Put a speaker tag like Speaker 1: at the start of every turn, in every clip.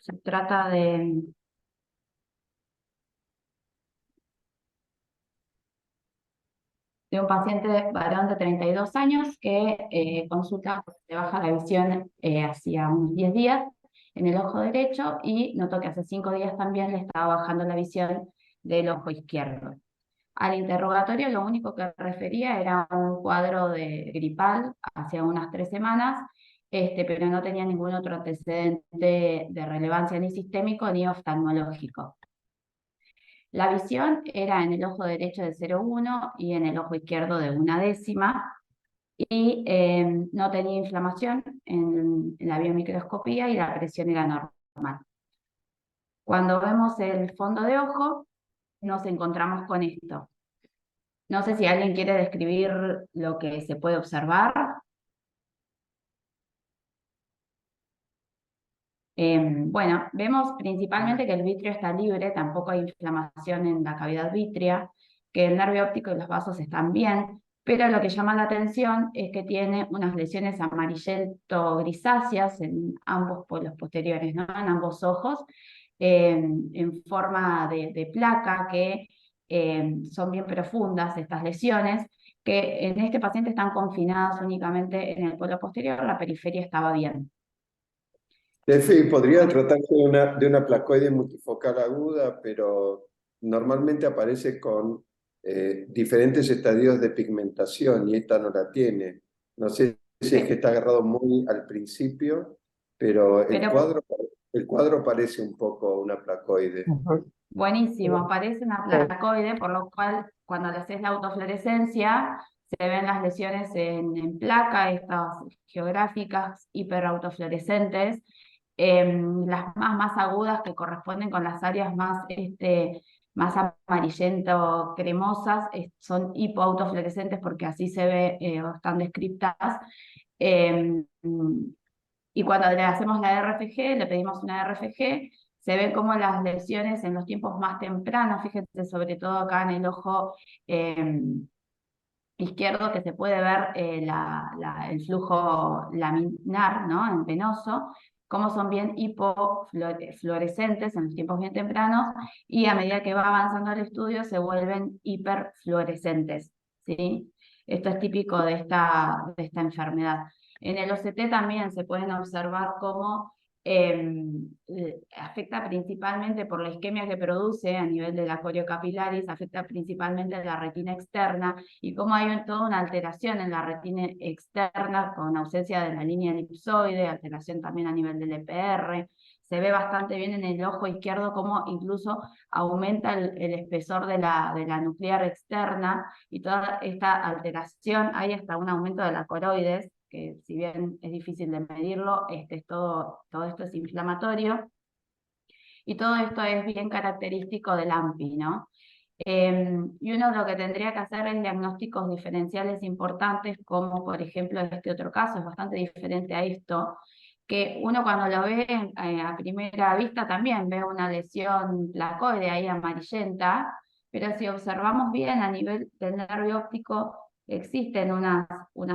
Speaker 1: Se trata de un paciente varón de 32 años que consulta, le baja la visión hacía unos 10 días en el ojo derecho y notó que hace 5 días también le estaba bajando la visión del ojo izquierdo. Al interrogatorio lo único que refería era un cuadro de gripal hace unas 3 semanas, pero no tenía ningún otro antecedente de relevancia ni sistémico ni oftalmológico. La visión era en el ojo derecho de 0,1 y en el ojo izquierdo de 1/10 y no tenía inflamación en la biomicroscopía y la presión era normal. Cuando vemos el fondo de ojo, nos encontramos con esto. No sé si alguien quiere describir lo que se puede observar. Bueno, vemos principalmente que el vitrio está libre, tampoco hay inflamación en la cavidad vítrea, que el nervio óptico y los vasos están bien, pero lo que llama la atención es que tiene unas lesiones amarillento-grisáceas en ambos polos posteriores, ¿no? En ambos ojos, en forma de placa, que son bien profundas estas lesiones, que en este paciente están confinadas únicamente en el polo posterior, la periferia estaba bien.
Speaker 2: Sí, podría tratarse de una placoide multifocal aguda, pero normalmente aparece con diferentes estadios de pigmentación y esta no la tiene. No sé si es que está agarrado muy al principio, pero
Speaker 1: Pero
Speaker 2: el cuadro parece un poco una placoide.
Speaker 3: Ujú.
Speaker 1: buenísimo, parece una placoide, por lo cual cuando le haces la autofluorescencia se ven las lesiones en placa, estas geográficas hiperautofluorescentes, las más agudas que corresponden con las áreas más amarillento cremosas, son hipoautofluorescentes porque así se ve o están descritas. Em, y cuando le hacemos la RFG, le pedimos una RFG, se ven como las lesiones en los tiempos más tempranos, fíjense sobre todo acá en el ojo izquierdo, que se puede ver el flujo laminar, ¿no? En venoso, como son bien hipofluorescentes en los tiempos bien tempranos, y a medida que va avanzando el estudio se vuelven hiperfluorescentes, ¿sí? Esto es típico de esta enfermedad. En el OCT también se pueden observar cómo afecta principalmente por la isquemia que produce a nivel de la coriocapilaris, afecta principalmente a la retina externa y cómo hay toda una alteración en la retina externa con ausencia de la línea elipsoide, alteración también a nivel del EPR. Se ve bastante bien en el ojo izquierdo cómo incluso aumenta el espesor de la nuclear externa y toda esta alteración, hay hasta un aumento de la coroides, que si bien es difícil de medirlo, todo esto es inflamatorio. Y todo esto es bien característico del AMPI, ¿no? Y uno lo que tendría que hacer es diagnósticos diferenciales importantes, como por ejemplo este otro caso, es bastante diferente a esto, que uno cuando lo ve a primera vista también ve una lesión placoide ahí amarillenta, pero si observamos bien a nivel del nervio óptico, existen unas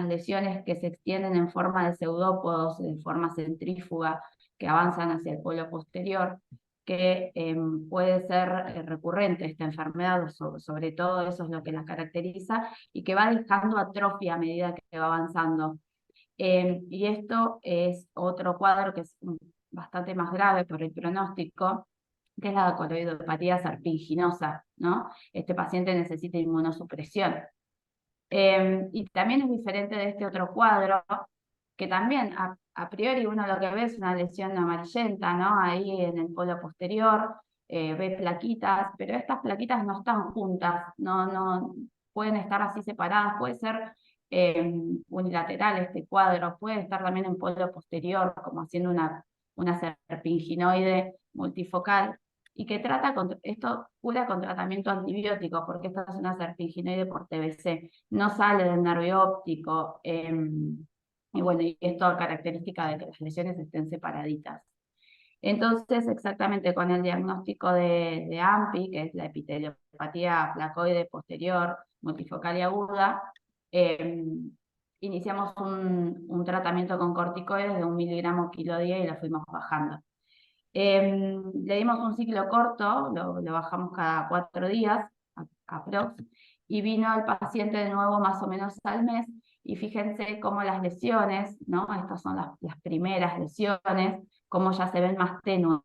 Speaker 1: lesiones que se extienden en forma de pseudópodos, en forma centrífuga, que avanzan hacia el polo posterior, que puede ser recurrente esta enfermedad, sobre todo eso es lo que la caracteriza, y que va dejando atrofia a medida que va avanzando. Y esto es otro cuadro que es bastante más grave por el pronóstico, que es la coroidopatía serpinginosa, ¿no? Este paciente necesita inmunosupresión. Y también es diferente de este otro cuadro, que también a priori uno lo que ve es una lesión amarillenta, ¿no? Ahí en el polo posterior, ve plaquitas, pero estas plaquitas no están juntas, no pueden estar así separadas, puede ser unilateral este cuadro, puede estar también en polo posterior, como haciendo una serpinginoide multifocal, y que esto cura con tratamiento antibiótico, porque esta es una serpinginoide por TBC, no sale del nervio óptico, y bueno, y es toda característica de que las lesiones estén separaditas. Entonces, exactamente con el diagnóstico de AMPI, que es la epiteliopatía placoide posterior, multifocal y aguda, iniciamos un tratamiento con corticoides de 1 miligramo kilo día y lo fuimos bajando. Le dimos un ciclo corto, lo bajamos cada 4 días, aprox, y vino el paciente de nuevo más o menos al mes, y fíjense cómo las lesiones, ¿no? Estas son las primeras lesiones, cómo ya se ven más tenues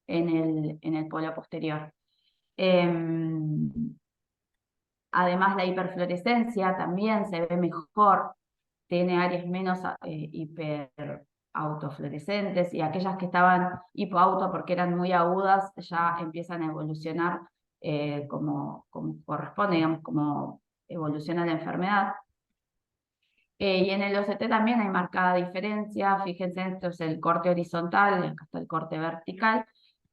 Speaker 1: en el polo posterior. Además, la hiperfluorescencia también se ve mejor, tiene áreas menos hiperautofluorescentes, y aquellas que estaban hipoauto porque eran muy agudas ya empiezan a evolucionar como corresponde, digamos, como evoluciona la enfermedad. Y en el OCT también hay marcada diferencia. Fíjense, esto es el corte horizontal, acá está el corte vertical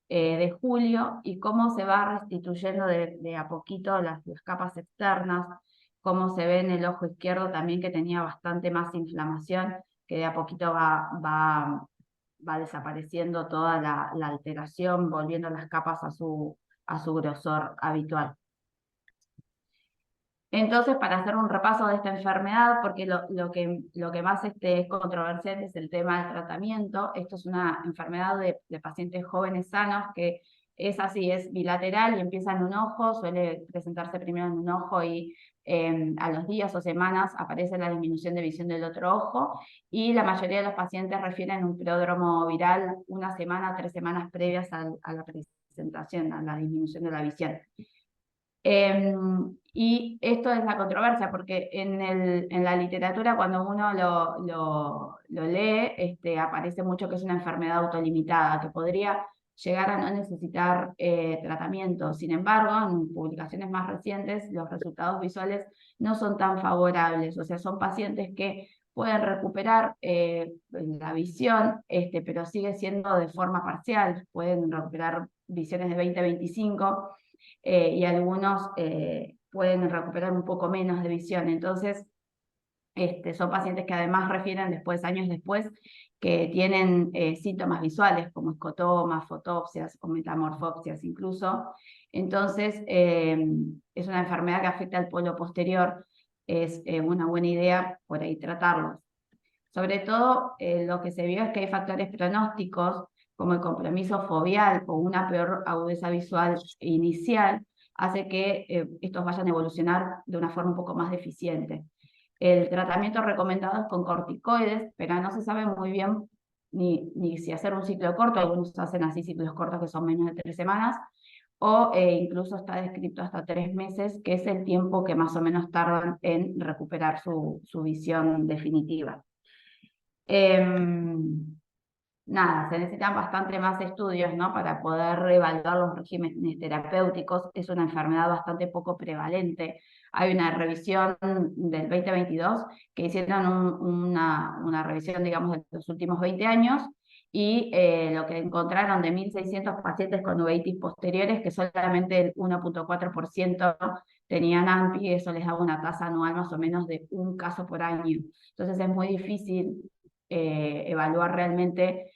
Speaker 1: de julio, y cómo se va restituyendo de a poquito las capas externas, cómo se ve en el ojo izquierdo también que tenía bastante más inflamación, que de a poquito va desapareciendo toda la alteración, volviendo las capas a su grosor habitual. Entonces, para hacer un repaso de esta enfermedad, porque lo que más es controversial es el tema del tratamiento. Esto es una enfermedad de pacientes jóvenes sanos que es así, es bilateral y empieza en un ojo, suele presentarse primero en un ojo y a los días o semanas aparece la disminución de visión del otro ojo, y la mayoría de los pacientes refieren un pródromo viral 1 semana, 3 semanas previas a la presentación, a la disminución de la visión. Y esto es la controversia, porque en la literatura, cuando uno lo lee, aparece mucho que es una enfermedad autolimitada, que podría llegar a no necesitar tratamiento. Sin embargo, en publicaciones más recientes, los resultados visuales no son tan favorables. O sea, son pacientes que pueden recuperar la visión, pero sigue siendo de forma parcial. Pueden recuperar visiones de 20-25, y algunos pueden recuperar un poco menos de visión. Entonces, son pacientes que además refieren después, años después, que tienen síntomas visuales como escotomas, fotopsias o metamorfopsias incluso. Entonces, es una enfermedad que afecta al polo posterior. Es una buena idea por ahí tratarlos. Sobre todo, lo que se vio es que hay factores pronósticos como el compromiso foveal o una peor agudeza visual inicial, hace que estos vayan a evolucionar de una forma un poco más deficiente. El tratamiento recomendado es con corticoides, pero no se sabe muy bien ni si hacer un ciclo corto. Algunos hacen así ciclos cortos que son menos de 3 semanas, o incluso está descrito hasta 3 meses, que es el tiempo que más o menos tardan en recuperar su visión definitiva. Nada, se necesitan bastante más estudios, ¿no?, para poder evaluar los regímenes terapéuticos. Es una enfermedad bastante poco prevalente. Hay una revisión del 2022 que hicieron una revisión, digamos, de los últimos 20 años, y lo que encontraron de 1.600 pacientes con uveitis posteriores, que solamente el 1.4% tenían AMPI, eso les daba una tasa anual más o menos de 1 caso por año. Entonces es muy difícil evaluar realmente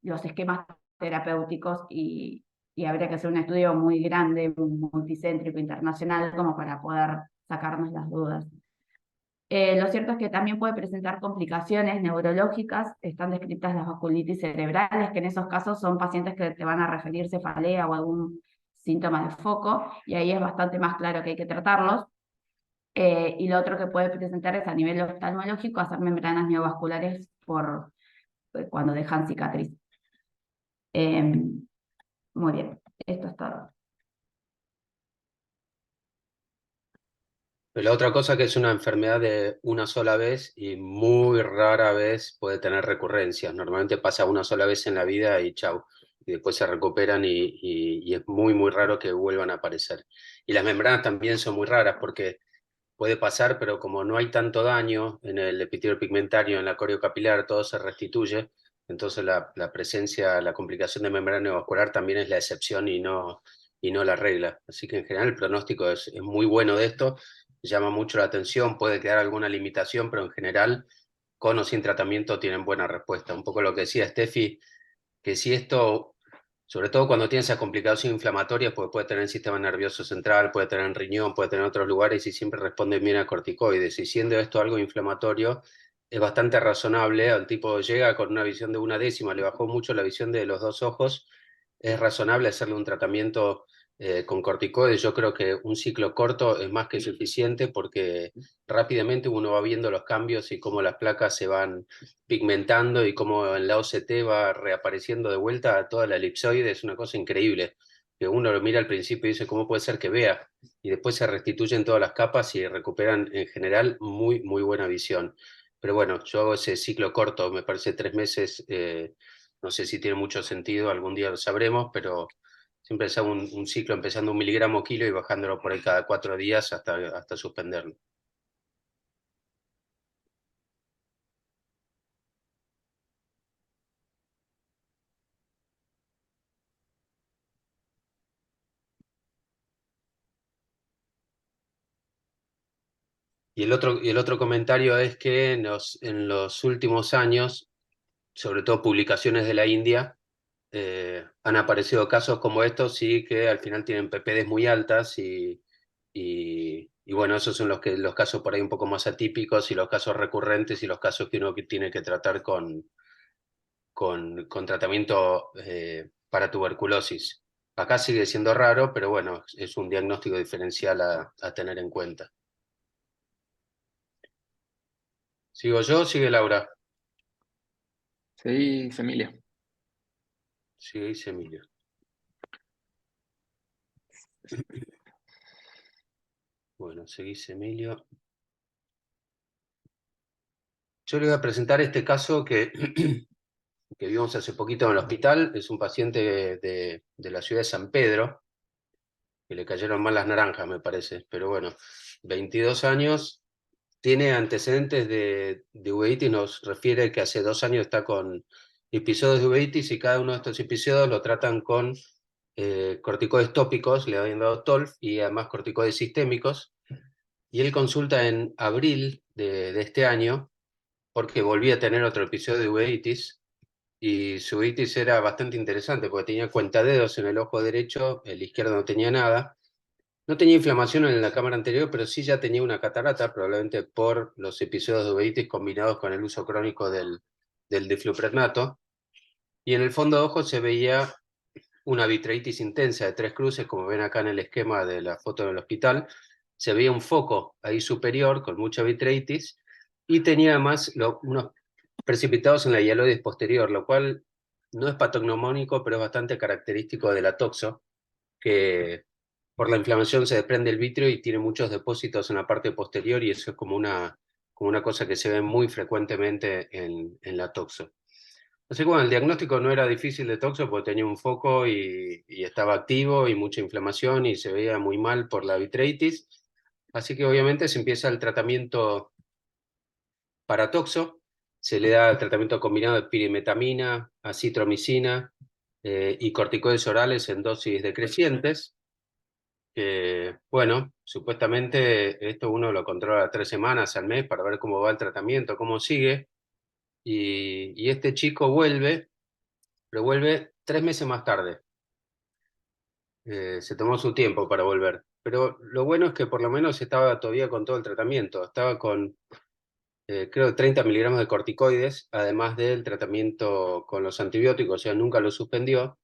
Speaker 1: los esquemas terapéuticos, y habría que hacer un estudio muy grande, multicéntrico, internacional, como para poder sacarnos las dudas. Lo cierto es que también puede presentar complicaciones neurológicas. Están descritas las vasculitis cerebrales, que en esos casos son pacientes que te van a referir cefalea o algún síntoma de foco, y ahí es bastante más claro que hay que tratarlos. Y lo otro que puede presentar es a nivel oftalmológico, hacer membranas neovasculares cuando dejan cicatriz. Muy bien, esto es todo.
Speaker 3: La otra cosa que es una enfermedad de una sola vez y muy rara vez puede tener recurrencias. Normalmente pasa una sola vez en la vida y chau. Y después se recuperan y es muy, muy raro que vuelvan a aparecer. Y las membranas también son muy raras porque puede pasar, pero como no hay tanto daño en el epitelio pigmentario, en la coriocapilar, todo se restituye. Entonces la presencia, la complicación de membrana neovascular también es la excepción y no la regla. Así que en general el pronóstico es muy bueno de esto. Llama mucho la atención, puede quedar alguna limitación, pero en general, con o sin tratamiento, tienen buena respuesta. Un poco lo que decía Steffi, que si esto, sobre todo cuando tiene esas complicaciones inflamatorias, pues puede tener el sistema nervioso central, puede tener en riñón, puede tener en otros lugares, y siempre responden bien a corticoides. Y siendo esto algo inflamatorio, es bastante razonable. El tipo llega con una visión de 1/10, le bajó mucho la visión de los 2 ojos. Es razonable hacerle un tratamiento con corticoides. Yo creo que un ciclo corto es más que suficiente porque rápidamente uno va viendo los cambios y cómo las placas se van pigmentando y cómo en la OCT va reapareciendo de vuelta toda la elipsoide. Es una cosa increíble, que uno lo mira al principio y dice, ¿cómo puede ser que vea? Y después se restituyen todas las capas y recuperan en general muy, muy buena visión. Pero bueno, yo hago ese ciclo corto, me parece 3 meses. No sé si tiene mucho sentido, algún día lo sabremos, pero siempre es un ciclo empezando 1 miligramo kilo y bajándolo por ahí cada 4 días hasta suspenderlo. Y el otro comentario es que en los últimos años, sobre todo publicaciones de la India, han aparecido casos como estos, sí, que al final tienen PPDs muy altas y bueno, esos son los casos por ahí un poco más atípicos y los casos recurrentes y los casos que uno tiene que tratar con tratamiento para tuberculosis. Acá sigue siendo raro, pero bueno, es un diagnóstico diferencial a tener en cuenta. ¿Sigo yo? ¿Sigue Laura?
Speaker 4: Sí, Emilia.
Speaker 3: Sigue Emilio. Bueno, seguís Emilio. Yo le voy a presentar este caso que vimos hace poquito en el hospital. Es un paciente de la ciudad de San Pedro, que le cayeron mal las naranjas, me parece. Pero bueno, 22 años, tiene antecedentes de uveitis, nos refiere que hace 2 años está con episodios de uveitis y cada uno de estos episodios lo tratan con corticoides tópicos, le habían dado TOLF y además corticoides sistémicos. Y él consulta en abril de este año porque volvía a tener otro episodio de uveitis y su uveitis era bastante interesante porque tenía cuentadedos en el ojo derecho, el izquierdo no tenía nada. No tenía inflamación en la cámara anterior, pero sí ya tenía una catarata, probablemente por los episodios de uveitis combinados con el uso crónico del difluprednato. Y en el fondo de ojo se veía una vitreitis intensa de 3 cruces, como ven acá en el esquema de la foto del hospital. Se veía un foco ahí superior con mucha vitreitis y tenía además unos precipitados en la hialoides posterior, lo cual no es patognomónico, pero es bastante característico de la toxo, que por la inflamación se desprende el vitrio y tiene muchos depósitos en la parte posterior y eso es como una cosa que se ve muy frecuentemente en la toxo. Así que bueno, el diagnóstico no era difícil de toxo porque tenía un foco y estaba activo y mucha inflamación y se veía muy mal por la vitreitis. Así que obviamente se empieza el tratamiento para toxo, se le da el tratamiento combinado de pirimetamina, acitromicina y corticoides orales en dosis decrecientes. Bueno, supuestamente esto uno lo controla 3 semanas al mes para ver cómo va el tratamiento, cómo sigue. Y este chico vuelve, pero vuelve 3 meses más tarde. Se tomó su tiempo para volver. Pero lo bueno es que por lo menos estaba todavía con todo el tratamiento. Estaba con, creo, 30 miligramos de corticoides, además del tratamiento con los antibióticos, o sea, nunca lo suspendió.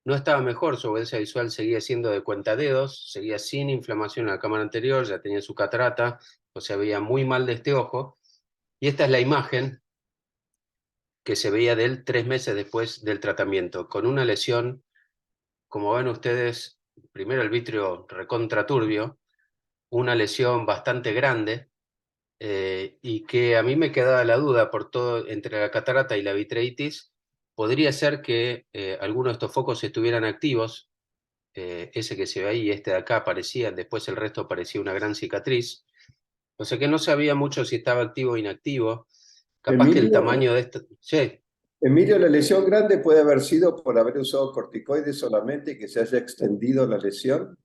Speaker 3: No estaba mejor, su audiencia visual seguía siendo de cuentadedos, seguía sin inflamación en la cámara anterior, ya tenía su catarata, o sea, veía muy mal de este ojo. Y esta es la imagen que se veía de él 3 meses después del tratamiento, con una lesión, como ven ustedes, primero el vitrio recontra turbio, una lesión bastante grande, y que a mí me quedaba la duda por todo, entre la catarata y la vitreitis, podría ser que algunos de estos focos estuvieran activos. Ese que se ve ahí y este de acá parecía, después el resto parecía una gran cicatriz. O sea que no sabía mucho si estaba activo o inactivo. Capaz que el
Speaker 2: Emilio,
Speaker 3: tamaño de esto... Sí,
Speaker 2: Emilio, la lesión grande puede haber sido por haber usado corticoides solamente y que se haya extendido la lesión.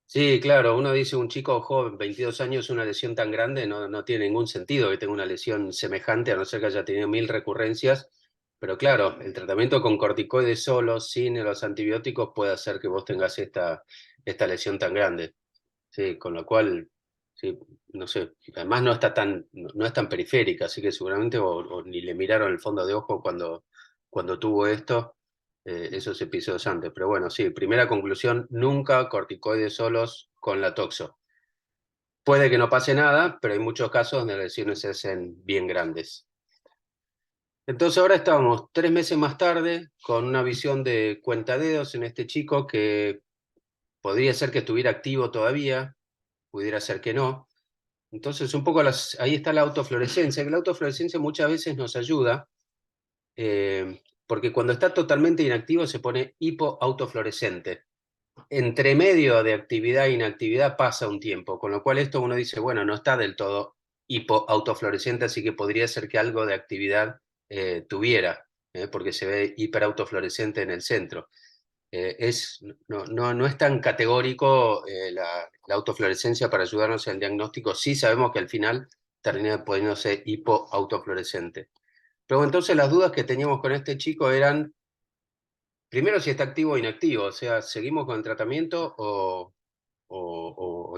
Speaker 3: sí, claro, uno dice un chico joven, 22 años, una lesión tan grande, no tiene ningún sentido que tenga una lesión semejante, a no ser que haya tenido 1000 recurrencias. Pero claro, el tratamiento con corticoides solo, sin los antibióticos, puede hacer que vos tengas esta lesión tan grande. Sí, con lo cual Sí, no sé, además no está tan, no es tan periférica, así que seguramente o ni le miraron el fondo de ojo cuando tuvo esto, esos episodios antes. Pero bueno, sí, primera conclusión, nunca corticoides solos con la toxo. Puede que no pase nada, pero hay muchos casos donde las lesiones se hacen bien grandes. Entonces ahora estamos 3 meses más tarde con una visión de cuentadedos en este chico que podría ser que estuviera activo todavía, pudiera ser que no. Entonces, un poco ahí está la autofluorescencia, que la autofluorescencia muchas veces nos ayuda, porque cuando está totalmente inactivo se pone hipoautofluorescente. Entre medio de actividad e inactividad pasa un tiempo, con lo cual esto uno dice, bueno, no está del todo hipoautofluorescente, así que podría ser que algo de actividad tuviera, porque se ve hiperautofluorescente en el centro. No es tan categórico la autofluorescencia para ayudarnos en el diagnóstico. Sí sabemos que al final termina poniéndose hipoautofluorescente. Pero entonces las dudas que teníamos con este chico eran, primero si está activo o inactivo, o sea, ¿seguimos con el tratamiento o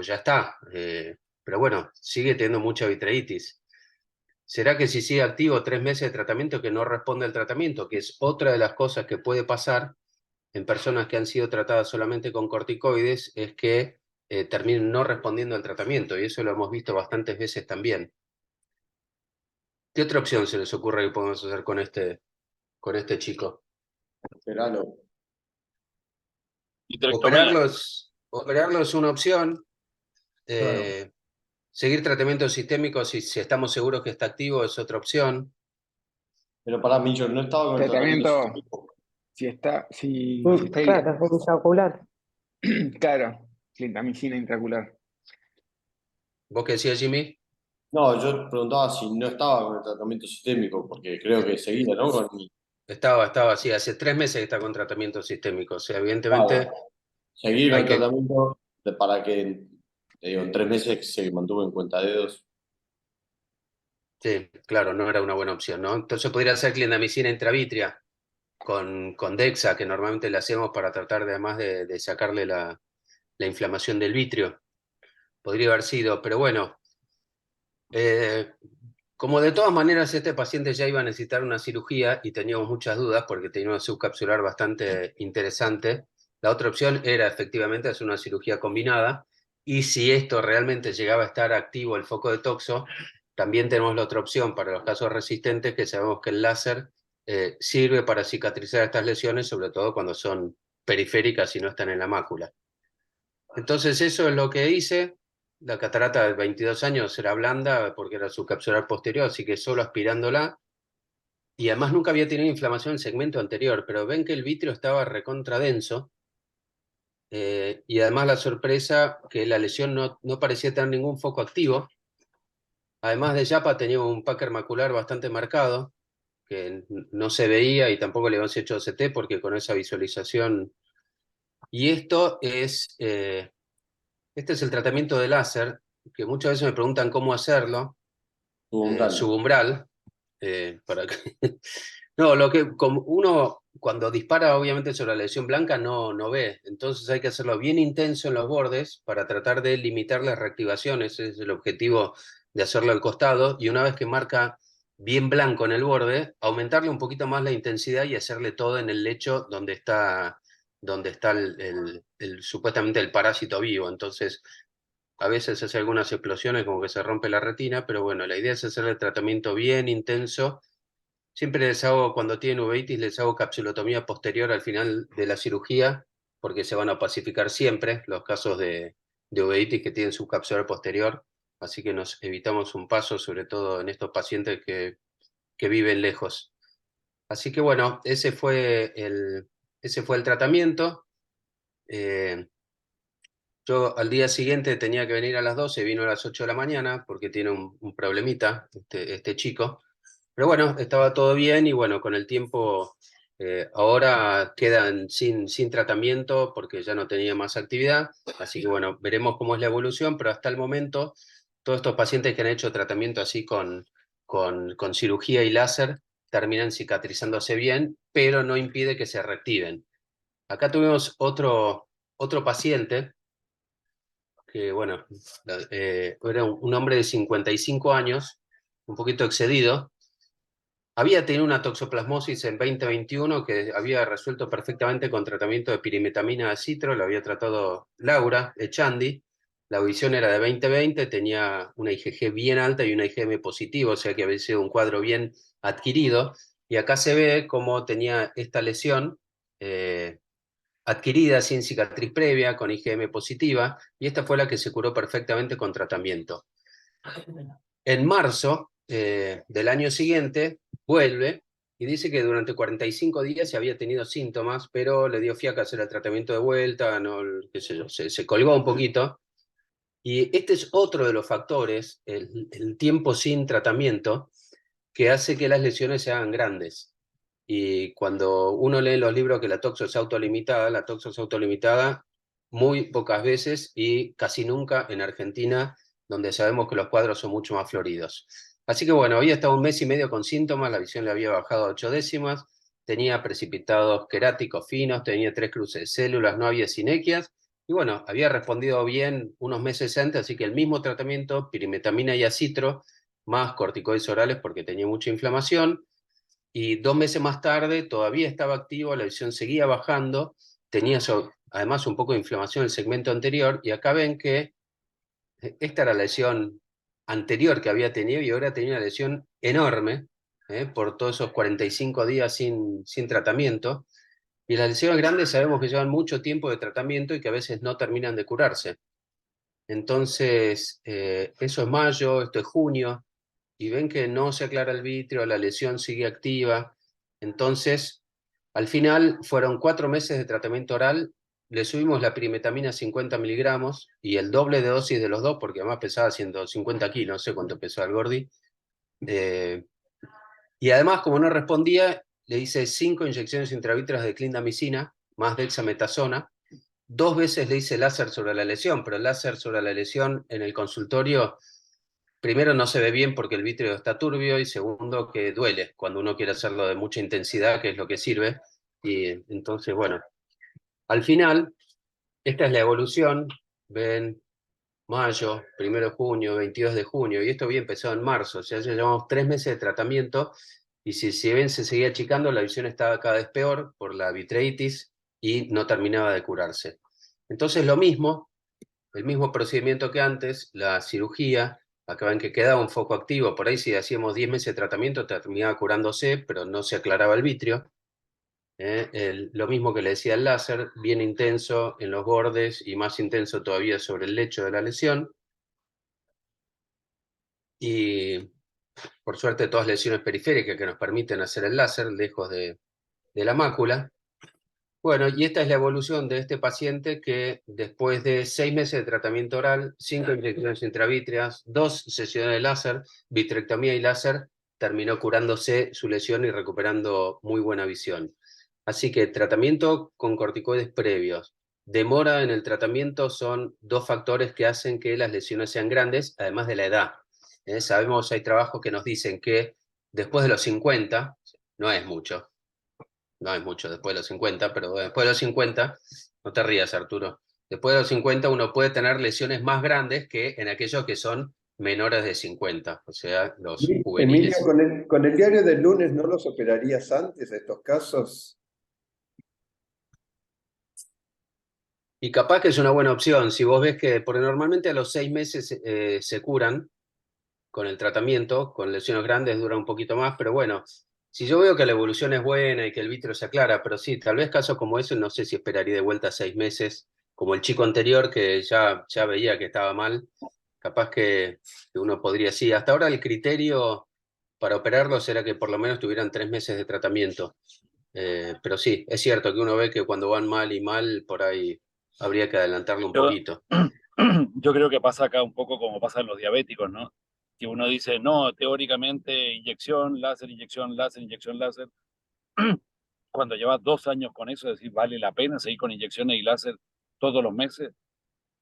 Speaker 3: ya está? Pero bueno, sigue teniendo mucha vitreitis. ¿Será que si sigue activo 3 meses de tratamiento que no responde al tratamiento? Que es otra de las cosas que puede pasar en personas que han sido tratadas solamente con corticoides, es que terminen no respondiendo al tratamiento, y eso lo hemos visto bastantes veces también. ¿Qué otra opción se les ocurre que podemos hacer con este chico?
Speaker 2: Verano.
Speaker 4: Vitrectomía.
Speaker 3: Operarlo es una opción.
Speaker 2: Claro.
Speaker 3: Seguir tratamiento sistémico si estamos seguros que está activo es otra opción.
Speaker 4: Pero para mí, yo no estaba con el tratamiento
Speaker 5: Tratamiento,
Speaker 4: sistémico.
Speaker 5: si está
Speaker 6: Claro, es intraocular.
Speaker 5: claro, clindamicina intraocular.
Speaker 3: ¿Vos qué decías, Jimmy?
Speaker 4: No, yo preguntaba si no estaba con el tratamiento sistémico, porque creo que seguía, ¿no?
Speaker 3: Estaba así, hace 3 meses que está con tratamiento sistémico, o sea, evidentemente
Speaker 4: Claro, seguir con
Speaker 3: hay
Speaker 4: el
Speaker 3: que...
Speaker 4: tratamiento para que, te digo, en 3 meses se mantuvo en cuentadedos.
Speaker 3: Sí, claro, no era una buena opción, ¿no? Entonces podría ser clindamicina intravítrea con Dexa, que normalmente le hacemos para tratar además de sacarle la inflamación del vitrio. Podría haber sido, pero bueno, como de todas maneras este paciente ya iba a necesitar una cirugía y teníamos muchas dudas porque tenía una subcapsular bastante interesante, la otra opción era efectivamente hacer una cirugía combinada, y si esto realmente llegaba a estar activo el foco de toxo, también tenemos la otra opción para los casos resistentes, que sabemos que el láser sirve para cicatrizar estas lesiones, sobre todo cuando son periféricas y no están en la mácula. Entonces eso es lo que hice. La catarata de 22 años era blanda porque era subcapsular posterior, así que solo aspirándola. Y además nunca había tenido inflamación en el segmento anterior, pero ven que el vitrio estaba recontradenso. Y además la sorpresa que la lesión no parecía tener ningún foco activo. Además de Yapa tenía un Packer macular bastante marcado, que no se veía, y tampoco le habíamos hecho OCT porque con esa visualización... Y este es el tratamiento de láser, que muchas veces me preguntan cómo hacerlo.
Speaker 4: Umbral.
Speaker 3: Subumbral. Para que... No, como uno cuando dispara obviamente sobre la lesión blanca no ve, entonces hay que hacerlo bien intenso en los bordes para tratar de limitar las reactivaciones, ese es el objetivo de hacerlo al costado, y una vez que marca bien blanco en el borde, aumentarle un poquito más la intensidad y hacerle todo en el lecho donde está supuestamente el parásito vivo. Entonces a veces hace algunas explosiones como que se rompe la retina, pero bueno, la idea es hacer el tratamiento bien intenso. Siempre les hago, cuando tienen uveitis, les hago capsulotomía posterior al final de la cirugía, porque se van a pacificar siempre los casos de uveitis que tienen subcapsular posterior, así que nos evitamos un paso, sobre todo en estos pacientes que viven lejos. Así que bueno, ese fue el tratamiento. Yo al día siguiente tenía que venir a las 12, vino a las 8 de la mañana porque tiene un problemita este chico. Pero bueno, estaba todo bien y bueno, con el tiempo ahora quedan sin tratamiento porque ya no tenía más actividad. Así que bueno, veremos cómo es la evolución, pero hasta el momento todos estos pacientes que han hecho tratamiento así con cirugía y láser terminan cicatrizándose bien, pero no impide que se reactiven. Acá tuvimos otro paciente que bueno, era un hombre de 55 años, un poquito excedido. Había tenido una toxoplasmosis en 2021 que había resuelto perfectamente con tratamiento de pirimetamina de citro, lo había tratado Laura Echandi. La audición era de 2020, tenía una IgG bien alta y una IgM positiva, o sea que había sido un cuadro bien adquirido. Y acá se ve cómo tenía esta lesión adquirida sin cicatriz previa, con IgM positiva, y esta fue la que se curó perfectamente con tratamiento. En marzo del año siguiente vuelve y dice que durante 45 días se había tenido síntomas, pero le dio fiaca hacer el tratamiento de vuelta, no, qué sé yo, se colgó un poquito. Y este es otro de los factores, el tiempo sin tratamiento, que hace que las lesiones se hagan grandes. Y cuando uno lee los libros que la toxo es autolimitada, la toxo es autolimitada muy pocas veces y casi nunca en Argentina, donde sabemos que los cuadros son mucho más floridos. Así que bueno, había estado un mes y medio con síntomas, la visión le había bajado a 8 décimas, tenía precipitados queráticos finos, tenía 3 cruces de células, no había sinequias, y bueno, había respondido bien unos meses antes, así que el mismo tratamiento, pirimetamina y acitro, más corticoides orales porque tenía mucha inflamación, y 2 meses más tarde todavía estaba activo, la visión seguía bajando, tenía además un poco de inflamación en el segmento anterior, y acá ven que esta era la lesión anterior que había tenido y ahora tenía una lesión enorme, por todos esos 45 días sin tratamiento, y las lesiones grandes sabemos que llevan mucho tiempo de tratamiento y que a veces no terminan de curarse. Entonces, eso es mayo, esto es junio, y ven que no se aclara el vitrio, la lesión sigue activa. Entonces, al final fueron 4 meses de tratamiento oral, le subimos la pirimetamina a 50 miligramos y el doble de dosis de los dos, porque además pesaba 150 kilos, no sé cuánto pesaba el Gordi. Y además, como no respondía, le hice 5 inyecciones intravítreas de clindamicina, más dexametasona. 2 veces le hice láser sobre la lesión, pero el láser sobre la lesión en el consultorio, primero no se ve bien porque el vítreo está turbio, y segundo que duele cuando uno quiere hacerlo de mucha intensidad, que es lo que sirve. Y entonces, bueno, al final, esta es la evolución. Ven, mayo, 1 de junio, 22 de junio, y esto había empezado en marzo, o sea, ya llevamos 3 meses de tratamiento, y si ven se seguía achicando, la visión estaba cada vez peor por la vitreitis y no terminaba de curarse. Entonces lo mismo, el mismo procedimiento que antes, la cirugía, acá ven que quedaba un foco activo, por ahí si hacíamos 10 meses de tratamiento terminaba curándose, pero no se aclaraba el vitrio. Lo mismo que le decía el láser, bien intenso en los bordes y más intenso todavía sobre el lecho de la lesión. Y por suerte todas lesiones periféricas que nos permiten hacer el láser lejos de la mácula. Bueno, y esta es la evolución de este paciente que después de 6 meses de tratamiento oral, 5 inyecciones intravítreas, 2 sesiones de láser, vitrectomía y láser, terminó curándose su lesión y recuperando muy buena visión. Así que tratamiento con corticoides previos, demora en el tratamiento son 2 factores que hacen que las lesiones sean grandes, además de la edad. Sabemos, hay trabajos que nos dicen que después de los 50, no es mucho, no es mucho después de los 50, pero después de los 50, no te rías, Arturo, después de los 50 uno puede tener lesiones más grandes que en aquellos que son menores de 50, o sea, los
Speaker 2: Emilio,
Speaker 3: juveniles.
Speaker 2: con el diario del lunes, ¿no los operarías antes de estos casos?
Speaker 3: Y capaz que es una buena opción, si vos ves que, porque normalmente a los 6 meses se curan con el tratamiento, con lesiones grandes dura un poquito más, pero bueno, si yo veo que la evolución es buena y que el vitro se aclara, pero sí, tal vez casos como eso, no sé si esperaría de vuelta 6 meses, como el chico anterior que ya veía que estaba mal, capaz que uno podría, sí, hasta ahora el criterio para operarlos era que por lo menos tuvieran 3 meses de tratamiento. Pero sí, es cierto que uno ve que cuando van mal y mal, por ahí habría que adelantarlo un
Speaker 6: Yo,
Speaker 3: poquito.
Speaker 6: yo creo que pasa acá un poco como pasa en los diabéticos, ¿no? Que uno dice, no, teóricamente inyección, láser, inyección, láser, inyección, láser. Cuando llevas 2 años con eso, es decir, vale la pena seguir con inyecciones y láser todos los meses.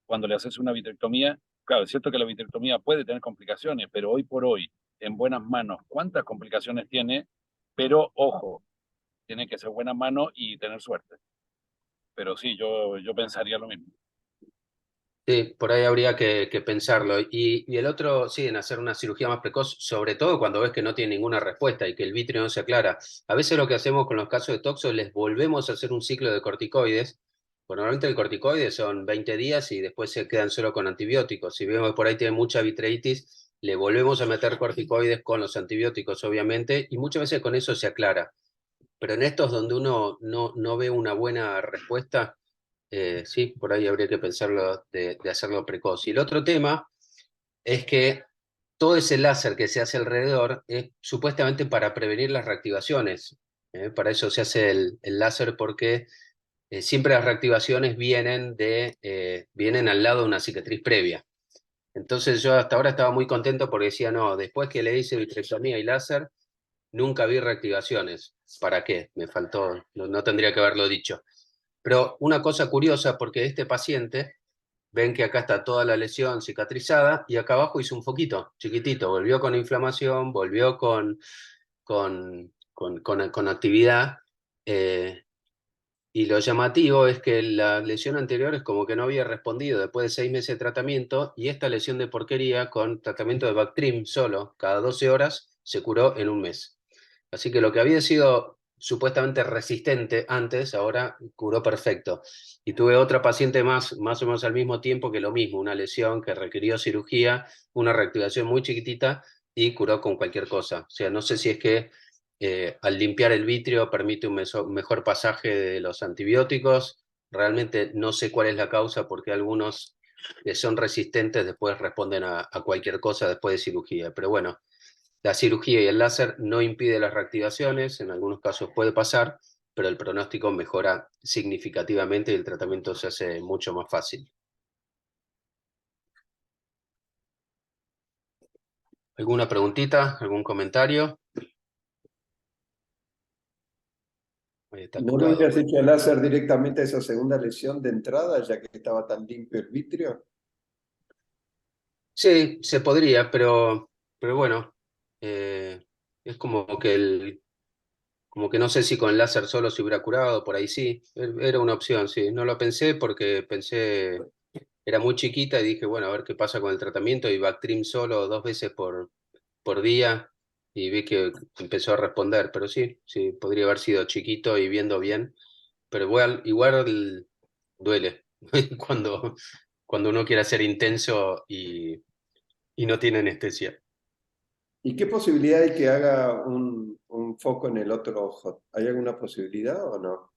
Speaker 6: Cuando le haces una vitrectomía, claro, es cierto que la vitrectomía puede tener complicaciones, pero hoy por hoy, en buenas manos, ¿cuántas complicaciones tiene? Pero ojo, tiene que ser buenas manos y tener suerte. Pero sí, yo pensaría lo mismo.
Speaker 3: Sí, por ahí habría que pensarlo. Y el otro, sí, en hacer una cirugía más precoz, sobre todo cuando ves que no tiene ninguna respuesta y que el vitrio no se aclara. A veces lo que hacemos con los casos de toxo, les volvemos a hacer un ciclo de corticoides. Bueno, normalmente el corticoide son 20 días y después se quedan solo con antibióticos. Si vemos que por ahí tiene mucha vitreitis, le volvemos a meter corticoides con los antibióticos, obviamente, y muchas veces con eso se aclara. Pero en estos donde uno no ve una buena respuesta, sí, por ahí habría que pensarlo de hacerlo precoz. Y el otro tema es que todo ese láser que se hace alrededor es supuestamente para prevenir las reactivaciones. Para eso se hace el láser porque siempre las reactivaciones vienen al lado de una cicatriz previa. Entonces yo hasta ahora estaba muy contento porque decía, no, después que le hice vitrectomía y láser, nunca vi reactivaciones. ¿Para qué? Me faltó, no tendría que haberlo dicho. Pero una cosa curiosa, porque este paciente, ven que acá está toda la lesión cicatrizada y acá abajo hizo un foquito chiquitito, volvió con inflamación, volvió con actividad. Y lo llamativo es que la lesión anterior es como que no había respondido después de 6 meses de tratamiento y esta lesión de porquería con tratamiento de Bactrim solo, cada 12 horas, se curó en un mes. Así que lo que había sido supuestamente resistente antes, ahora curó perfecto. Y tuve otra paciente más o menos al mismo tiempo que lo mismo, una lesión que requirió cirugía, una reactivación muy chiquitita y curó con cualquier cosa. O sea, no sé si es que al limpiar el vitrio permite un mejor pasaje de los antibióticos. Realmente no sé cuál es la causa porque algunos que son resistentes después responden a cualquier cosa después de cirugía. Pero bueno, la cirugía y el láser no impide las reactivaciones, en algunos casos puede pasar, pero el pronóstico mejora significativamente y el tratamiento se hace mucho más fácil. ¿Alguna preguntita? ¿Algún comentario? Ahí está
Speaker 2: ¿No le
Speaker 3: curado.
Speaker 2: hubieras hecho láser directamente a esa segunda lesión de entrada, ya que estaba tan limpio el vitrio?
Speaker 3: Sí, se podría, pero bueno, es como que no sé si con el láser solo se hubiera curado, por ahí sí, era una opción, sí. No lo pensé porque pensé, era muy chiquita y dije, bueno, a ver qué pasa con el tratamiento y Bactrim solo 2 veces por día y vi que empezó a responder, pero sí, sí, podría haber sido chiquito y viendo bien, pero igual duele cuando uno quiere ser intenso y no tiene anestesia.
Speaker 2: ¿Y qué posibilidad hay que haga un foco en el otro ojo? ¿Hay alguna posibilidad o no?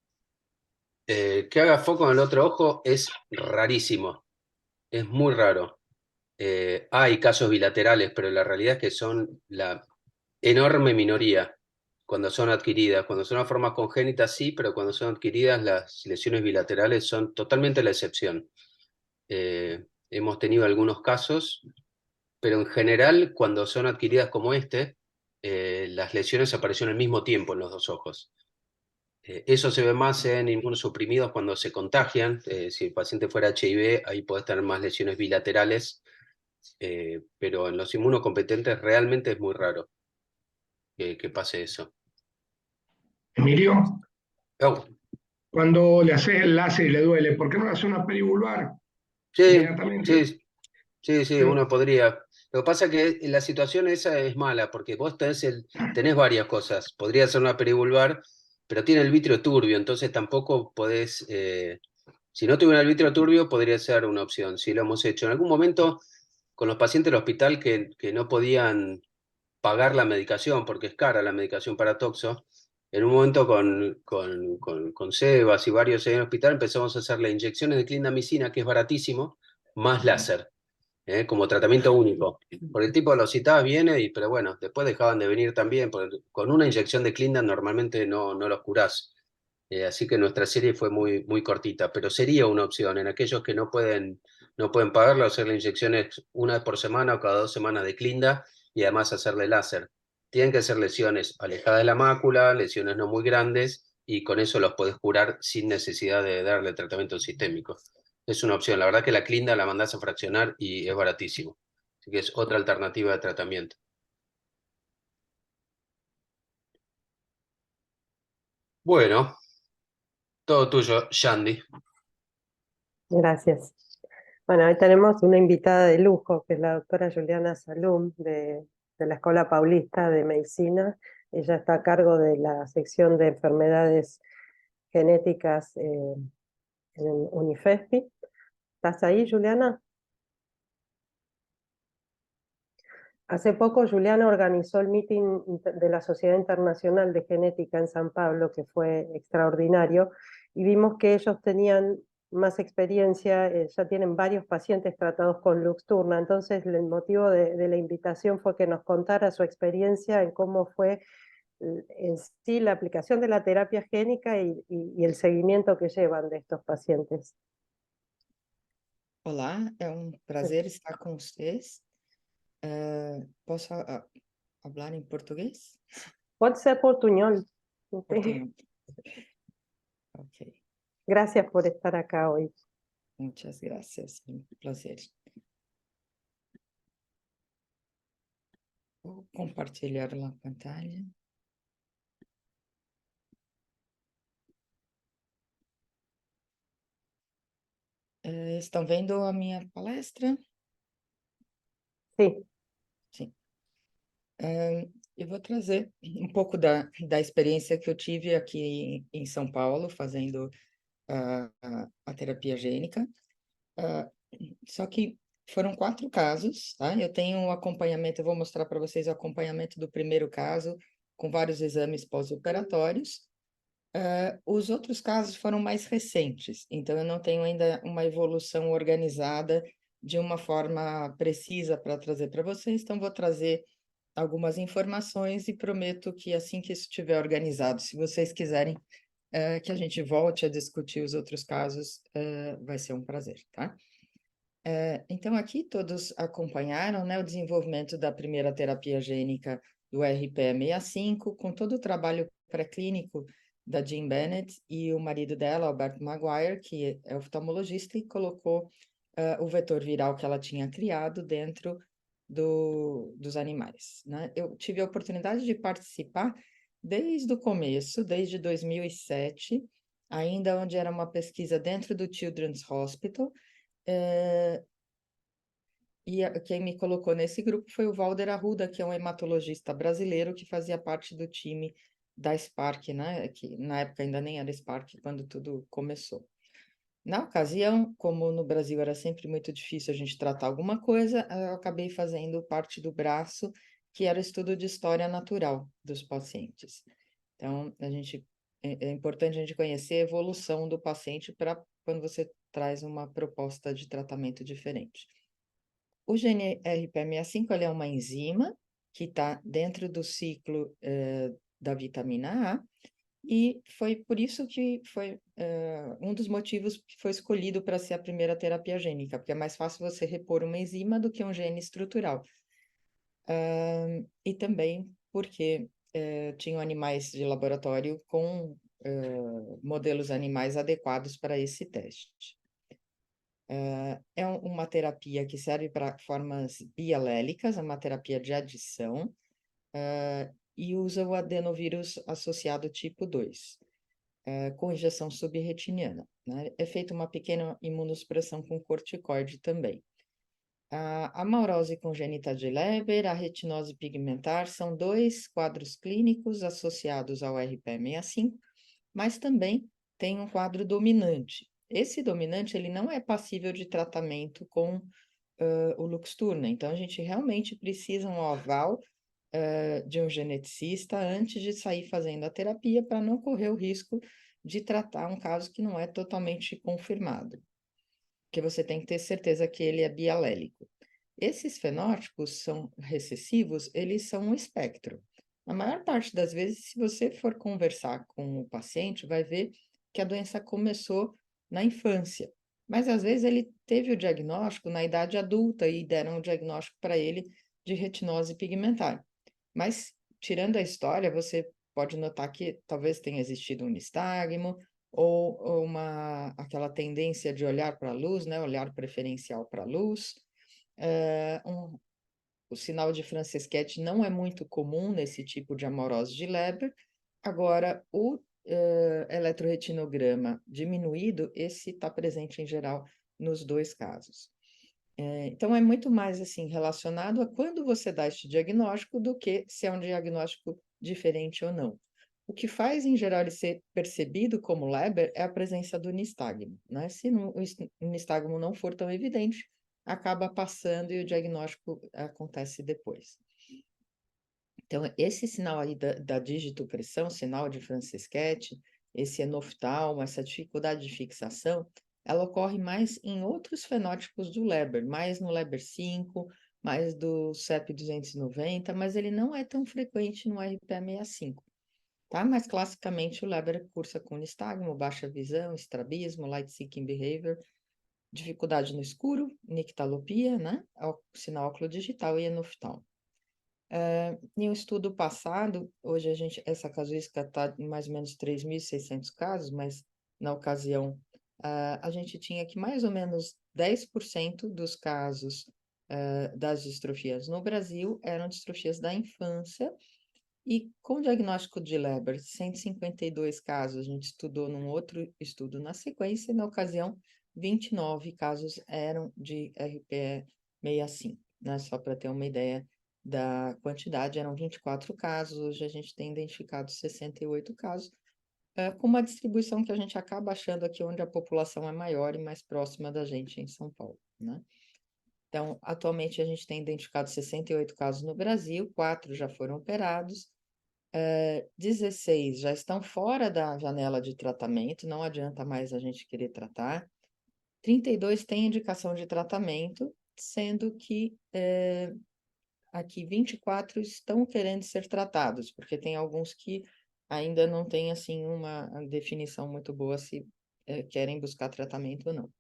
Speaker 3: Que haga foco en el otro ojo es rarísimo, es muy raro. Hay casos bilaterales, pero la realidad es que son la enorme minoría cuando son adquiridas. Cuando son a formas congénitas sí, pero cuando son adquiridas las lesiones bilaterales son totalmente la excepción. Hemos tenido algunos casos, pero en general cuando son adquiridas como las lesiones aparecieron al mismo tiempo en los dos ojos. Eso se ve más en inmunosuprimidos cuando se contagian. Si el paciente fuera HIV, ahí puede tener más lesiones bilaterales, pero en los inmunocompetentes realmente es muy raro que pase eso.
Speaker 7: Emilio,
Speaker 3: Oh,
Speaker 7: cuando le haces el láser y le duele, ¿por qué no le haces una perivulvar
Speaker 3: sí,
Speaker 7: inmediatamente?
Speaker 3: sí, sí,
Speaker 7: Sí,
Speaker 3: uno podría. Lo que pasa es que la situación esa es mala, porque vos tenés varias cosas. Podría ser una perivulvar, pero tiene el vitrio turbio, entonces tampoco podés. Si no tuviera el vitrio turbio, podría ser una opción. Si lo hemos hecho. En algún momento, con los pacientes del hospital que no podían pagar la medicación, porque es cara la medicación para toxo, en un momento con Sebas y varios en el hospital empezamos a hacerle inyecciones de clindamicina, que es baratísimo, más láser, como tratamiento único. Porque el tipo de los citabas viene, pero bueno, después dejaban de venir también, porque con una inyección de clinda normalmente no los curás. Así que nuestra serie fue muy cortita, pero sería una opción en aquellos que no pueden pagarlo, hacerle inyecciones una vez por semana o cada 2 semanas de clinda y además hacerle láser. Tienen que ser lesiones alejadas de la mácula, lesiones no muy grandes, y con eso los podés curar sin necesidad de darle tratamiento sistémico. Es una opción. La verdad que la clinda la mandás a fraccionar y es baratísimo. Así que es otra alternativa de tratamiento. Bueno, todo tuyo, Shandy.
Speaker 8: Gracias. Bueno, hoy tenemos una invitada de lujo, que es la doctora Juliana Salum, de la Escuela Paulista de Medicina. Ella está a cargo de la sección de enfermedades genéticas en Unifespi. ¿Estás ahí, Juliana? Hace poco Juliana organizó el meeting de la Sociedad Internacional de Genética en San Pablo, que fue extraordinario, y vimos que ellos tenían más experiencia, ya tienen varios pacientes tratados con Luxturna. Entonces el motivo de la invitación fue que nos contara su experiencia en cómo fue en sí la aplicación de la terapia génica y el seguimiento que llevan de estos pacientes.
Speaker 9: Olá, é um prazer estar com vocês. Posso falar em português?
Speaker 8: Pode ser portuñol.
Speaker 9: Portunhol. Ok,
Speaker 8: Gracias por estar acá hoy.
Speaker 9: muchas gracias, un placer. Vou compartilhar a pantalla. Estão vendo a minha palestra?
Speaker 8: Sí.
Speaker 9: Sim. Eu vou trazer um pouco da experiência que eu tive aqui em São Paulo, fazendo a terapia gênica. Só que foram 4 casos, tá? Eu tenho um acompanhamento, eu vou mostrar para vocês o acompanhamento do primeiro caso, com vários exames pós-operatórios. Os outros casos foram mais recentes, então eu não tenho ainda uma evolução organizada de uma forma precisa para trazer para vocês, então vou trazer algumas informações e prometo que assim que isso estiver organizado, se vocês quiserem que a gente volte a discutir os outros casos, vai ser um prazer, tá? Então, aqui todos acompanharam, né, o desenvolvimento da primeira terapia gênica do RPE65, com todo o trabalho pré-clínico da Jean Bennett e o marido dela, Albert Maguire, que é oftalmologista, e colocou o vetor viral que ela tinha criado dentro dos animais, né? Eu tive a oportunidade de participar desde o começo, desde 2007, ainda onde era uma pesquisa dentro do Children's Hospital, quem me colocou nesse grupo foi o Valder Arruda, que é um hematologista brasileiro que fazia parte do time da Spark, né? Que na época ainda nem era Spark quando tudo começou. Na ocasião, como no Brasil era sempre muito difícil a gente tratar alguma coisa, eu acabei fazendo parte do braço, que era o estudo de história natural dos pacientes. Então, é importante a gente conhecer a evolução do paciente para quando você traz uma proposta de tratamento diferente. O gene RPE65 ele é uma enzima que está dentro do ciclo da vitamina A, e foi por isso que foi um dos motivos que foi escolhido para ser a primeira terapia gênica, porque é mais fácil você repor uma enzima do que um gene estrutural. E também porque tinham animais de laboratório com modelos animais adequados para esse teste. É uma terapia que serve para formas bialélicas, é uma terapia de adição, e usa o adenovírus associado tipo 2, com injeção subretiniana, né? É feita uma pequena imunossupressão com corticoide também. A amaurose congênita de Leber, a retinose pigmentar, são 2 quadros clínicos associados ao RPE65, mas também tem um quadro dominante. Esse dominante, ele não é passível de tratamento com o Luxturna, então a gente realmente precisa um aval de um geneticista antes de sair fazendo a terapia para não correr o risco de tratar um caso que não é totalmente confirmado, porque você tem que ter certeza que ele é bialélico. Esses fenótipos são recessivos, eles são um espectro. Na maior parte das vezes, se você for conversar com o paciente, vai ver que a doença começou na infância, mas às vezes ele teve o diagnóstico na idade adulta e deram o diagnóstico para ele de retinose pigmentar. Mas, tirando a história, você pode notar que talvez tenha existido um nistagmo ou aquela tendência de olhar para a luz, né? Olhar preferencial para a luz. O sinal de Francisquete não é muito comum nesse tipo de amaurose de Leber. Agora, o eletroretinograma diminuído, esse está presente em geral nos 2 casos. Então, é muito mais assim relacionado a quando você dá este diagnóstico do que se é um diagnóstico diferente ou não. O que faz, em geral, ele ser percebido como Leber é a presença do nistagmo, né? Se o nistagmo não for tão evidente, acaba passando e o diagnóstico acontece depois. Então, esse sinal aí da digitopressão, sinal de Francisquete, esse enoftalmo, essa dificuldade de fixação, ela ocorre mais em outros fenótipos do Leber, mais no Leber 5, mais do CEP 290, mas ele não é tão frequente no RPE65, tá? Mas, classicamente, o Leber cursa com nistagmo, baixa visão, estrabismo, light-seeking behavior, dificuldade no escuro, nictalopia, né? Sinal óculo digital e enoftalmo. Em um estudo passado, hoje essa casuística está em mais ou menos 3.600 casos, mas na ocasião a gente tinha que mais ou menos 10% dos casos das distrofias no Brasil eram distrofias da infância, e com diagnóstico de Leber, 152 casos a gente estudou num outro estudo na sequência, e na ocasião 29 casos eram de RPE 65, né? Só para ter uma ideia da quantidade, eram 24 casos, hoje a gente tem identificado 68 casos, com uma distribuição que a gente acaba achando aqui onde a população é maior e mais próxima da gente em São Paulo, né? Então, atualmente a gente tem identificado 68 casos no Brasil, 4 já foram operados, 16 já estão fora da janela de tratamento, não adianta mais a gente querer tratar, 32 têm indicação de tratamento, sendo que aqui 24 estão querendo ser tratados, porque tem alguns que ainda não têm, assim, uma definição muito boa se querem buscar tratamento ou não.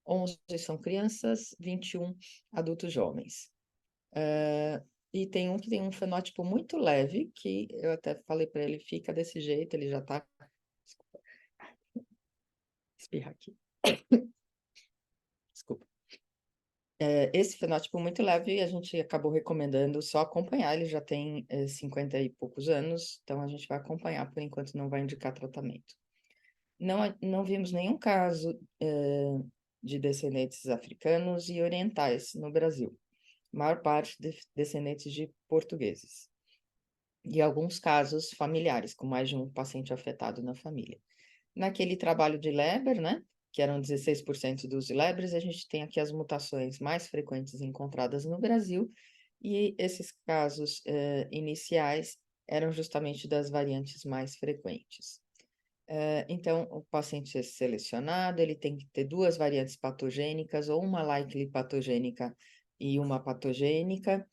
Speaker 9: 11 são crianças, 21 adultos jovens. E tem um que tem um fenótipo muito leve, que eu até falei para ele, fica desse jeito, ele já está... Desculpa. Espirrar aqui. Desculpa. Esse fenótipo muito leve, a gente acabou recomendando só acompanhar, ele já tem 50 e poucos anos, então a gente vai acompanhar, por enquanto não vai indicar tratamento. Não vimos nenhum caso de descendentes africanos e orientais no Brasil, maior parte descendentes de portugueses, e alguns casos familiares, com mais de um paciente afetado na família. Naquele trabalho de Leber, né, que eram 16% dos Lebres, a gente tem aqui as mutações mais frequentes encontradas no Brasil, e esses casos iniciais eram justamente das variantes mais frequentes. Então, o paciente é selecionado, ele tem que ter 2 variantes patogênicas, ou uma likely patogênica e uma patogênica,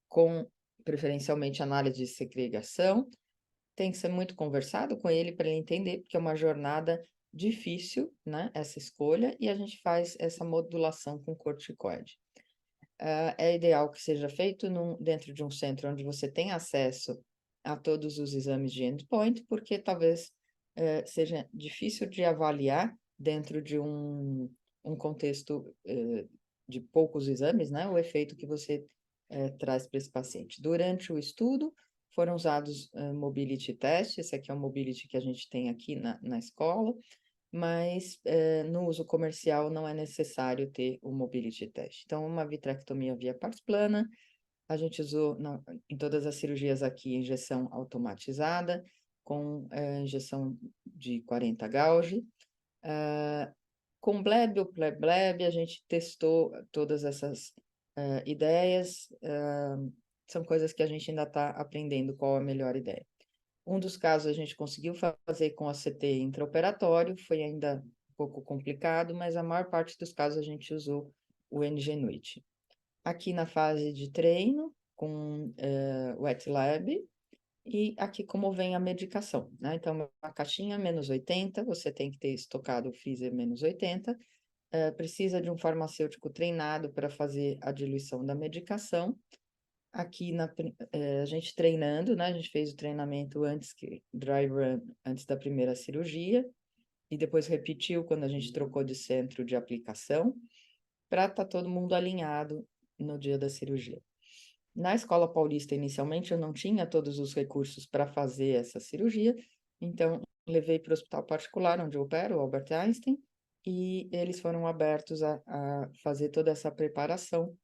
Speaker 9: com preferencialmente análise de segregação. Tem que ser muito conversado com ele para ele entender, porque é uma jornada difícil, né, essa escolha, e a gente faz essa modulação com corticoide. É ideal que seja feito dentro de um centro onde você tem acesso a todos os exames de endpoint, porque talvez seja difícil de avaliar dentro de um contexto de poucos exames, né, o efeito que você traz para esse paciente. Durante o estudo, foram usados mobility tests, esse aqui é o mobility que a gente tem aqui na escola, mas no uso comercial não é necessário ter o mobility test. Então, uma vitrectomia via pars plana, a gente usou em todas as cirurgias aqui injeção automatizada, com injeção de 40 gauge. Com bleb ou pleb, a gente testou todas essas ideias, são coisas que a gente ainda está aprendendo qual a melhor ideia. Um dos casos a gente conseguiu fazer com ACT intraoperatório, foi ainda um pouco complicado, mas a maior parte dos casos a gente usou o NGNUIT. Aqui na fase de treino, com wet lab, e aqui como vem a medicação, né? Então, uma caixinha menos 80, você tem que ter estocado o freezer menos 80, precisa de um farmacêutico treinado para fazer a diluição da medicação. Aqui a gente treinando, né? A gente fez o treinamento dry run antes da primeira cirurgia, e depois repetiu quando a gente trocou de centro de aplicação, para estar todo mundo alinhado no dia da cirurgia. Na Escola Paulista, inicialmente, eu não tinha todos os recursos para fazer essa cirurgia, então levei para o hospital particular, onde eu opero, o Albert Einstein, e eles foram abertos a fazer toda essa preparação.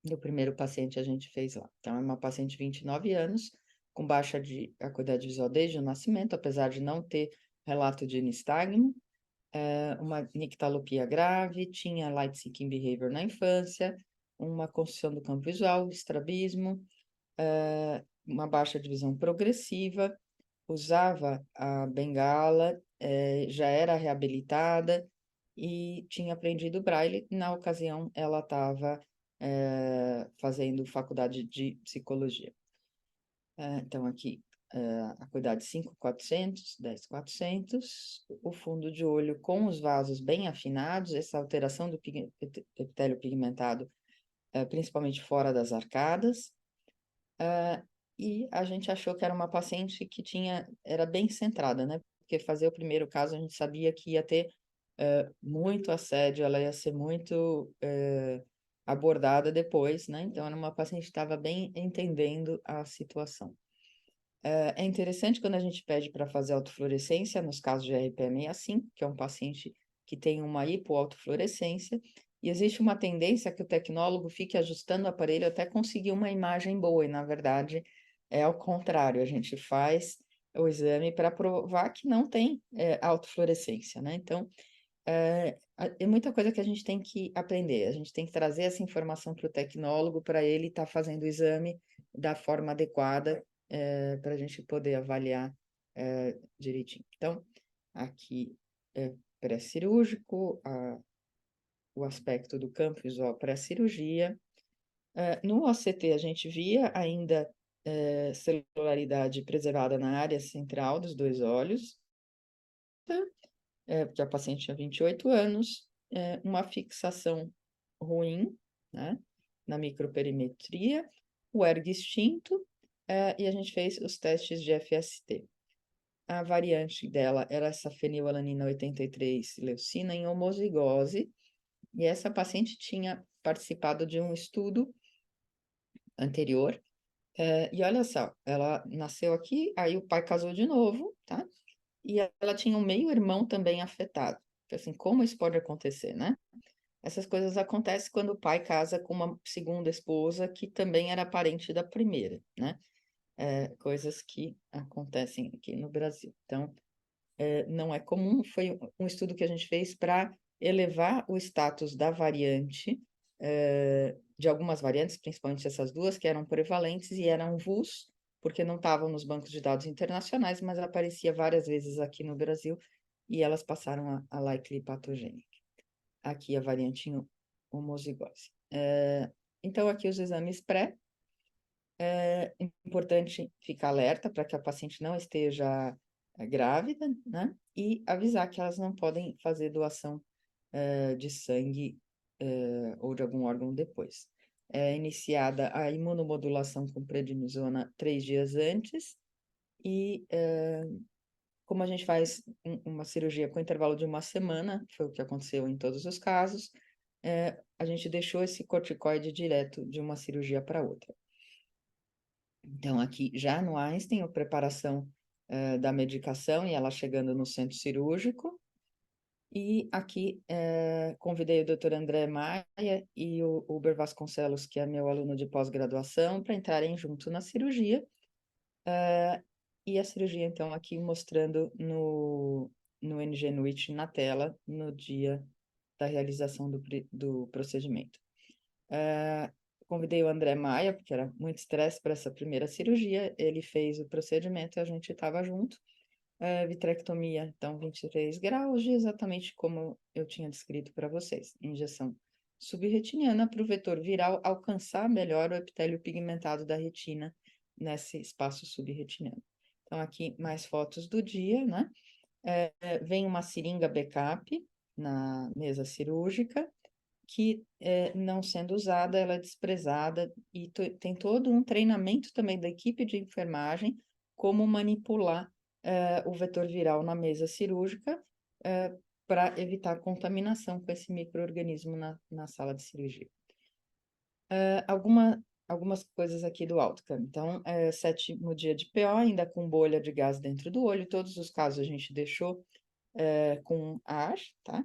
Speaker 9: E o primeiro paciente a gente fez lá. Então, é uma paciente de 29 anos, com baixa acuidade visual desde o nascimento, apesar de não ter relato de nistagmo, uma nictalopia grave, tinha light-seeking behavior na infância, uma construção do campo visual, estrabismo, uma baixa de visão progressiva, usava a bengala, já era reabilitada e tinha aprendido Braille. Na ocasião, ela estava fazendo faculdade de psicologia. Então, aqui, acuidade 5.400, 10.400, o fundo de olho com os vasos bem afinados, essa alteração do epitélio pigmentado, principalmente fora das arcadas, e a gente achou que era uma paciente que era bem centrada, né? Porque fazer o primeiro caso, a gente sabia que ia ter muito assédio, ela ia ser muito abordada depois, né? Então, era uma paciente que estava bem entendendo a situação. É interessante quando a gente pede para fazer autofluorescência, nos casos de RPE65, que é um paciente que tem uma hipoautofluorescência, e existe uma tendência que o tecnólogo fique ajustando o aparelho até conseguir uma imagem boa, e na verdade é ao contrário, a gente faz o exame para provar que não tem autofluorescência, né? Então, é muita coisa que a gente tem que aprender, a gente tem que trazer essa informação para o tecnólogo, para ele estar fazendo o exame da forma adequada, para a gente poder avaliar direitinho. Então, aqui é pré-cirúrgico, o aspecto do campo visual pré-cirurgia. No OCT, a gente via ainda celularidade preservada na área central dos dois olhos, porque a paciente tinha 28 anos, uma fixação ruim, né, na microperimetria, o ergo extinto, e a gente fez os testes de FST. A variante dela era essa fenilalanina 83 leucina em homozigose, e essa paciente tinha participado de um estudo anterior, e olha só, ela nasceu aqui, aí o pai casou de novo, tá? E ela tinha um meio-irmão também afetado. Assim, como isso pode acontecer, né? Essas coisas acontecem quando o pai casa com uma segunda esposa que também era parente da primeira, né? Coisas que acontecem aqui no Brasil. Então, não é comum, foi um estudo que a gente fez para elevar o status da variante, de algumas variantes, principalmente essas duas, que eram prevalentes e eram VUS, porque não estavam nos bancos de dados internacionais, mas aparecia várias vezes aqui no Brasil, e elas passaram a likely patogênica. Aqui a variante homozigose. Então, aqui os exames pré. É importante ficar alerta para que a paciente não esteja grávida, né? E avisar que elas não podem fazer doação de sangue ou de algum órgão depois. É iniciada a imunomodulação com prednisona 3 dias antes e como a gente faz uma cirurgia com intervalo de 1 semana, foi o que aconteceu em todos os casos, a gente deixou esse corticoide direto de uma cirurgia para outra. Então, aqui já no Einstein, a preparação da medicação e ela chegando no centro cirúrgico. E aqui convidei o Dr. André Maia e o Uber Vasconcelos, que é meu aluno de pós-graduação, para entrarem junto na cirurgia. E a cirurgia, então, aqui mostrando no NGNUIT na tela, no dia da realização do procedimento. Convidei o André Maia, porque era muito estresse para essa primeira cirurgia, ele fez o procedimento e a gente estava junto. Vitrectomia, então, 23 graus, exatamente como eu tinha descrito para vocês. Injeção subretiniana para o vetor viral alcançar melhor o epitélio pigmentado da retina nesse espaço subretiniano. Então, aqui mais fotos do dia, né? Vem uma seringa backup na mesa cirúrgica, que não sendo usada, ela é desprezada e tem todo um treinamento também da equipe de enfermagem como manipular o vetor viral na mesa cirúrgica para evitar contaminação com esse micro-organismo na sala de cirurgia. Algumas coisas aqui do outcome. Então, 7º dia de PO, ainda com bolha de gás dentro do olho. Todos os casos a gente deixou com ar, tá?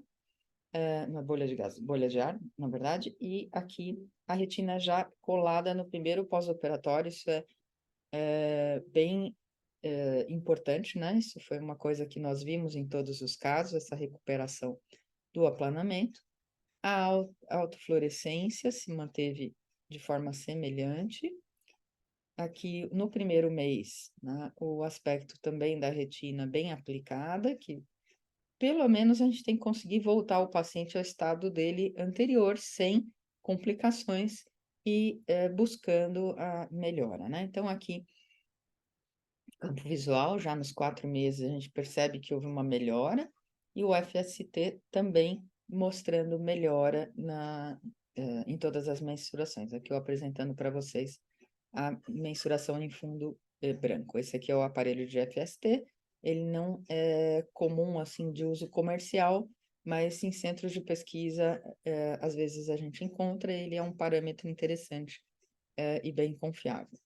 Speaker 9: uma bolha de gás, bolha de ar, na verdade, e aqui a retina já colada no primeiro pós-operatório, isso é bem importante, né? Isso foi uma coisa que nós vimos em todos os casos, essa recuperação do aplanamento. A autofluorescência se manteve de forma semelhante. Aqui no primeiro mês, né, o aspecto também da retina bem aplicada, que pelo menos a gente tem que conseguir voltar o paciente ao estado dele anterior, sem complicações e buscando a melhora, né? Então, aqui, campo visual, já nos 4 meses, a gente percebe que houve uma melhora, e o FST também mostrando melhora em todas as mensurações. Aqui eu apresentando para vocês a mensuração em fundo branco. Esse aqui é o aparelho de FST, ele não é comum, assim, de uso comercial, mas em centros de pesquisa, às vezes a gente encontra, ele é um parâmetro interessante e bem confiável.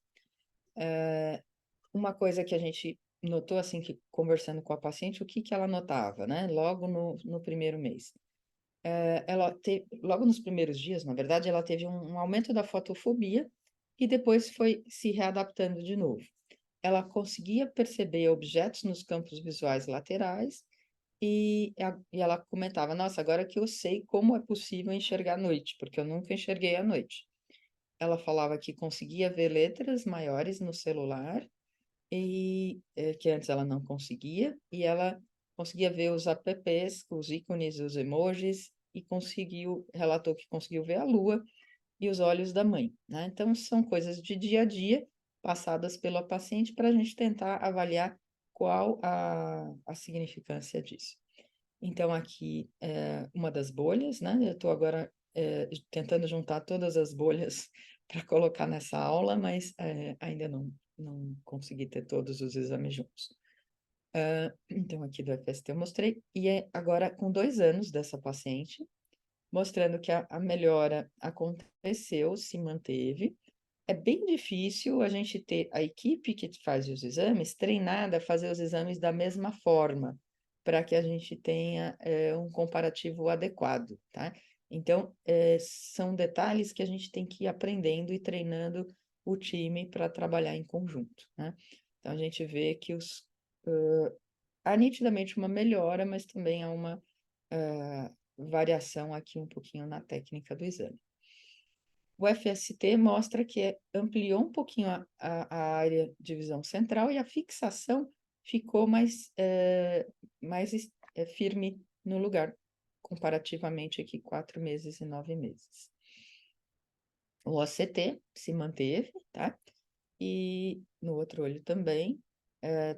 Speaker 9: Uma coisa que a gente notou, assim, que conversando com a paciente, o que ela notava, né? Logo no primeiro mês. Logo nos primeiros dias, na verdade, ela teve um aumento da fotofobia e depois foi se readaptando de novo. Ela conseguia perceber objetos nos campos visuais laterais e ela comentava, nossa, agora que eu sei como é possível enxergar à noite, porque eu nunca enxerguei à noite. Ela falava que conseguia ver letras maiores no celular, e que antes ela não conseguia, e ela conseguia ver os apps, os ícones, os emojis, e relatou que conseguiu ver a lua e os olhos da mãe, né? Então, são coisas de dia a dia, passadas pela paciente, para a gente tentar avaliar qual a significância disso. Então, aqui é uma das bolhas, né? Eu estou agora tentando juntar todas as bolhas para colocar nessa aula, mas ainda não consegui ter todos os exames juntos. Então, aqui do FST eu mostrei, e agora com 2 anos dessa paciente, mostrando que a melhora aconteceu, se manteve. É bem difícil a gente ter a equipe que faz os exames treinada a fazer os exames da mesma forma, para que a gente tenha um comparativo adequado, tá? Então, são detalhes que a gente tem que ir aprendendo e treinando o time para trabalhar em conjunto, né? Então, a gente vê que há nitidamente uma melhora, mas também há uma variação aqui um pouquinho na técnica do exame. O FST mostra que ampliou um pouquinho a área de visão central e a fixação ficou mais firme no lugar, comparativamente aqui 4 meses e 9 meses. O OCT se manteve, tá? E no outro olho também.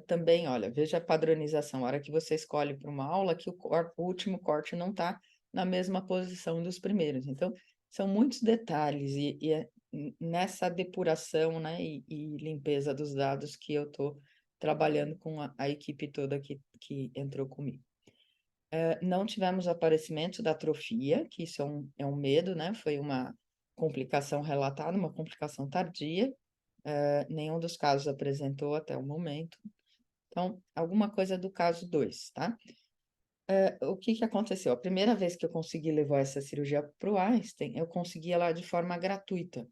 Speaker 9: Também, olha, veja a padronização. A hora que você escolhe para uma aula, que o último corte não está na mesma posição dos primeiros. Então, são muitos detalhes e é nessa depuração, né, e limpeza dos dados que eu estou trabalhando com a equipe toda que entrou comigo. Não tivemos aparecimento da atrofia, que isso é um medo, né? Foi uma complicação relatada, uma complicação tardia. Nenhum dos casos apresentou até o momento. Então, alguma coisa do caso 2, tá? O que aconteceu? A primeira vez que eu consegui levar essa cirurgia para o Einstein, eu consegui ela de forma gratuita.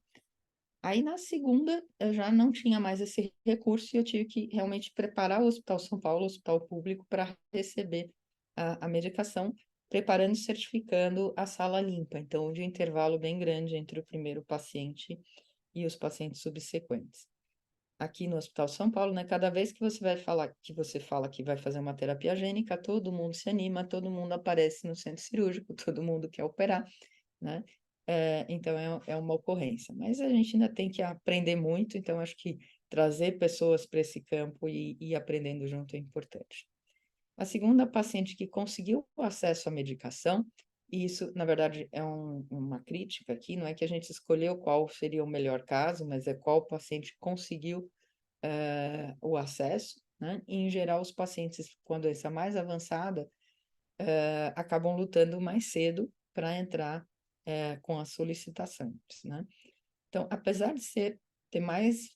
Speaker 9: Aí, na segunda, eu já não tinha mais esse recurso e eu tive que realmente preparar o Hospital São Paulo, o hospital público, para receber a medicação, preparando e certificando a sala limpa. Então, houve um intervalo bem grande entre o primeiro paciente e os pacientes subsequentes. Aqui no Hospital São Paulo, né, cada vez que você fala que vai fazer uma terapia gênica, todo mundo se anima, todo mundo aparece no centro cirúrgico, todo mundo quer operar, né? Então é uma ocorrência. Mas a gente ainda tem que aprender muito, então acho que trazer pessoas para esse campo e ir aprendendo junto é importante. A segunda paciente que conseguiu o acesso à medicação, e isso, na verdade, é uma crítica aqui, não é que a gente escolheu qual seria o melhor caso, mas é qual paciente conseguiu o acesso, né? E, em geral, os pacientes com a doença mais avançada acabam lutando mais cedo para entrar com as solicitações, né? Então, apesar de ter mais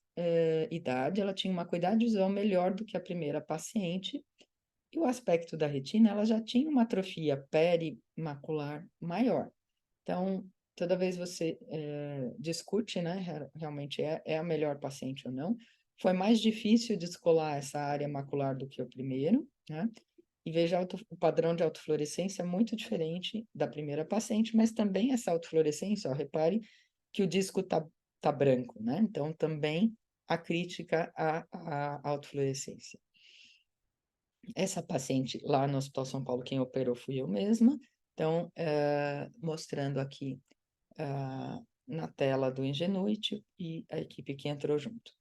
Speaker 9: idade, ela tinha uma acuidade visual melhor do que a primeira paciente, E o aspecto da retina, ela já tinha uma atrofia perimacular maior. Então, toda vez você discute, né, realmente é a melhor paciente ou não, foi mais difícil descolar essa área macular do que o primeiro, né? E veja o padrão de autofluorescência muito diferente da primeira paciente, mas também essa autofluorescência, ó, repare que o disco tá branco, né? Então, também a crítica à autofluorescência. Essa paciente lá no Hospital São Paulo, quem operou fui eu mesma. Então, mostrando aqui na tela do Ingenuity e a equipe que entrou junto.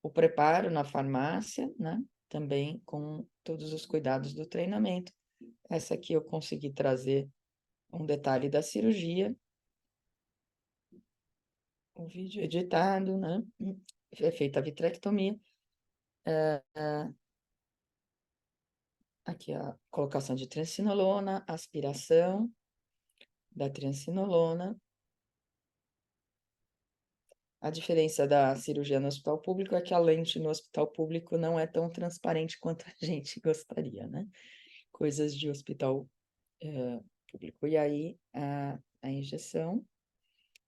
Speaker 9: O preparo na farmácia, né? Também com todos os cuidados do treinamento. Essa aqui eu consegui trazer um detalhe da cirurgia. O vídeo editado, né? É feita a vitrectomia. Aqui a colocação de triancinolona, aspiração da triancinolona. A diferença da cirurgia no hospital público é que a lente no hospital público não é tão transparente quanto a gente gostaria, né? Coisas de hospital público. E aí, a injeção,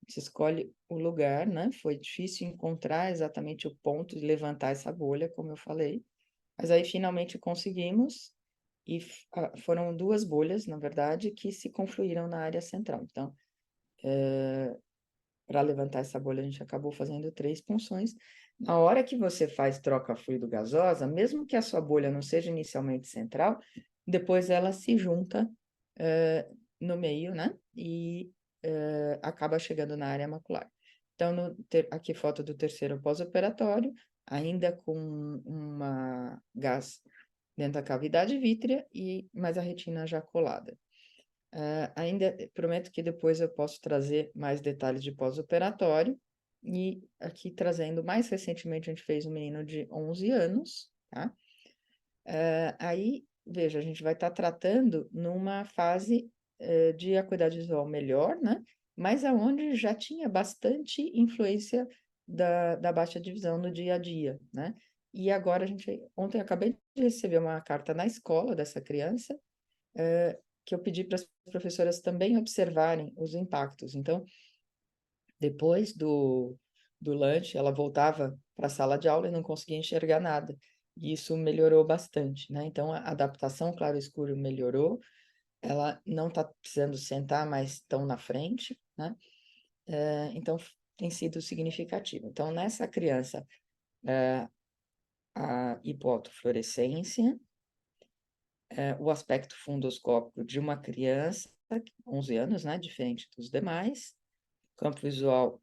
Speaker 9: se escolhe o lugar, né? Foi difícil encontrar exatamente o ponto de levantar essa bolha, como eu falei, mas aí finalmente conseguimos, e foram 2 bolhas, na verdade, que se confluíram na área central. Então, para levantar essa bolha, a gente acabou fazendo 3 punções. Na hora que você faz troca fluido-gasosa, mesmo que a sua bolha não seja inicialmente central, depois ela se junta no meio, né? E acaba chegando na área macular. Então, aqui foto do terceiro pós-operatório, ainda com uma gás dentro da cavidade vítrea, mas a retina já colada. Ainda prometo que depois eu posso trazer mais detalhes de pós-operatório, e aqui trazendo, mais recentemente, a gente fez um menino de 11 anos, tá? Aí, veja, a gente vai estar tratando numa fase de acuidade visual melhor, né? Mas aonde já tinha bastante influência da baixa de visão no dia a dia, né? E agora ontem eu acabei de receber uma carta na escola dessa criança, que eu pedi para as professoras também observarem os impactos. Então, depois do lanche, ela voltava para a sala de aula e não conseguia enxergar nada. E isso melhorou bastante, né? Então, a adaptação claro-escuro melhorou. Ela não está precisando sentar mais tão na frente, né? Então, tem sido significativo. Então, nessa criança, a hipoautofluorescência, o aspecto fundoscópico de uma criança, 11 anos, né? Diferente dos demais. Campo visual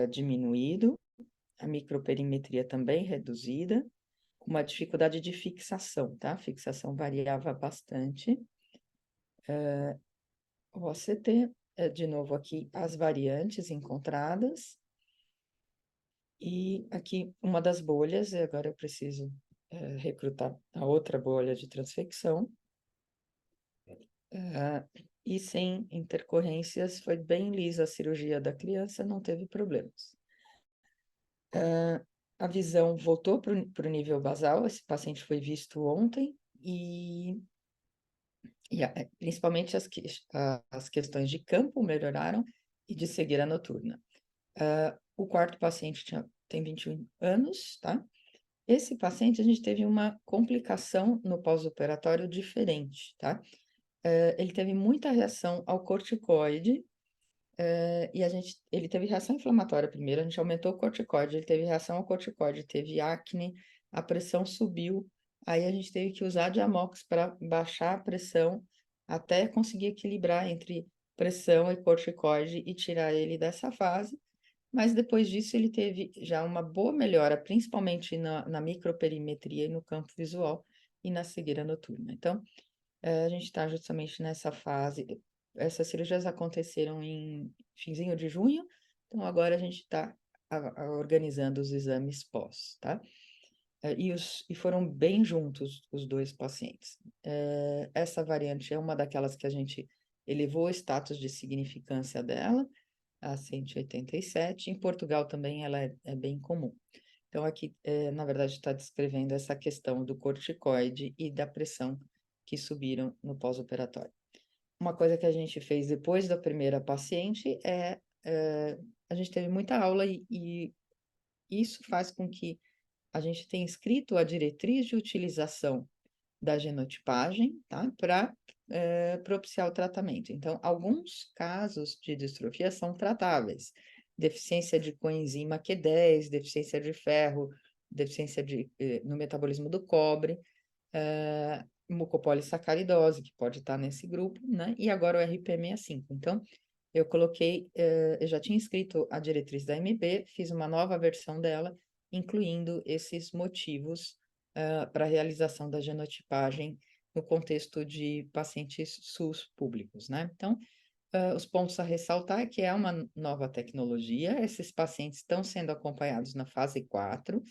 Speaker 9: diminuído, a microperimetria também reduzida, com uma dificuldade de fixação, tá? A fixação variava bastante. O OCT, de novo aqui, as variantes encontradas. E aqui uma das bolhas, e agora eu preciso recrutar a outra bolha de transfecção. E sem intercorrências, foi bem lisa a cirurgia da criança, não teve problemas. A visão voltou para o nível basal, esse paciente foi visto ontem, e principalmente as questões de campo melhoraram e de cegueira noturna. O quarto paciente tem 21 anos, tá? Esse paciente, a gente teve uma complicação no pós-operatório diferente, tá? Ele teve muita reação ao corticoide, e ele teve reação inflamatória primeiro, a gente aumentou o corticoide, ele teve reação ao corticoide, teve acne, a pressão subiu, aí a gente teve que usar Diamox para baixar a pressão até conseguir equilibrar entre pressão e corticoide e tirar ele dessa fase, mas depois disso ele teve já uma boa melhora, principalmente na microperimetria e no campo visual e na cegueira noturna. Então, a gente está justamente nessa fase. Essas cirurgias aconteceram em finzinho de junho, então agora a gente está organizando os exames pós, tá? E foram bem juntos os 2 pacientes. Essa variante é uma daquelas que a gente elevou o status de significância dela, a 187. Em Portugal também ela é bem comum. Então aqui, na verdade, está descrevendo essa questão do corticoide e da pressão que subiram no pós-operatório. Uma coisa que a gente fez depois da primeira paciente a gente teve muita aula e isso faz com que a gente tenha escrito a diretriz de utilização da genotipagem, tá? Para propiciar o tratamento. Então, alguns casos de distrofia são tratáveis. Deficiência de coenzima Q10, deficiência de ferro, deficiência no metabolismo do cobre, mucopolissacaridose, que pode estar nesse grupo, né? E agora o RP65. Então, eu coloquei, eu já tinha escrito a diretriz da MB, fiz uma nova versão dela, incluindo esses motivos para a realização da genotipagem no contexto de pacientes SUS públicos, né? Então, os pontos a ressaltar é que é uma nova tecnologia, esses pacientes estão sendo acompanhados na fase 4,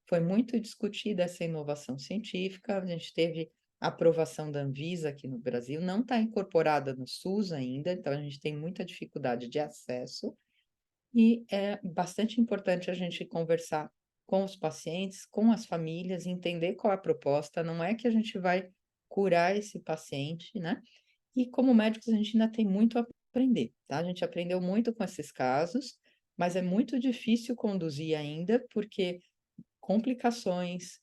Speaker 9: foi muito discutida essa inovação científica, a gente teve a aprovação da Anvisa aqui no Brasil, não está incorporada no SUS ainda, então a gente tem muita dificuldade de acesso, e é bastante importante a gente conversar com os pacientes, com as famílias, entender qual é a proposta, não é que a gente vai curar esse paciente, né? E como médicos a gente ainda tem muito a aprender, tá? A gente aprendeu muito com esses casos, mas é muito difícil conduzir ainda, porque complicações,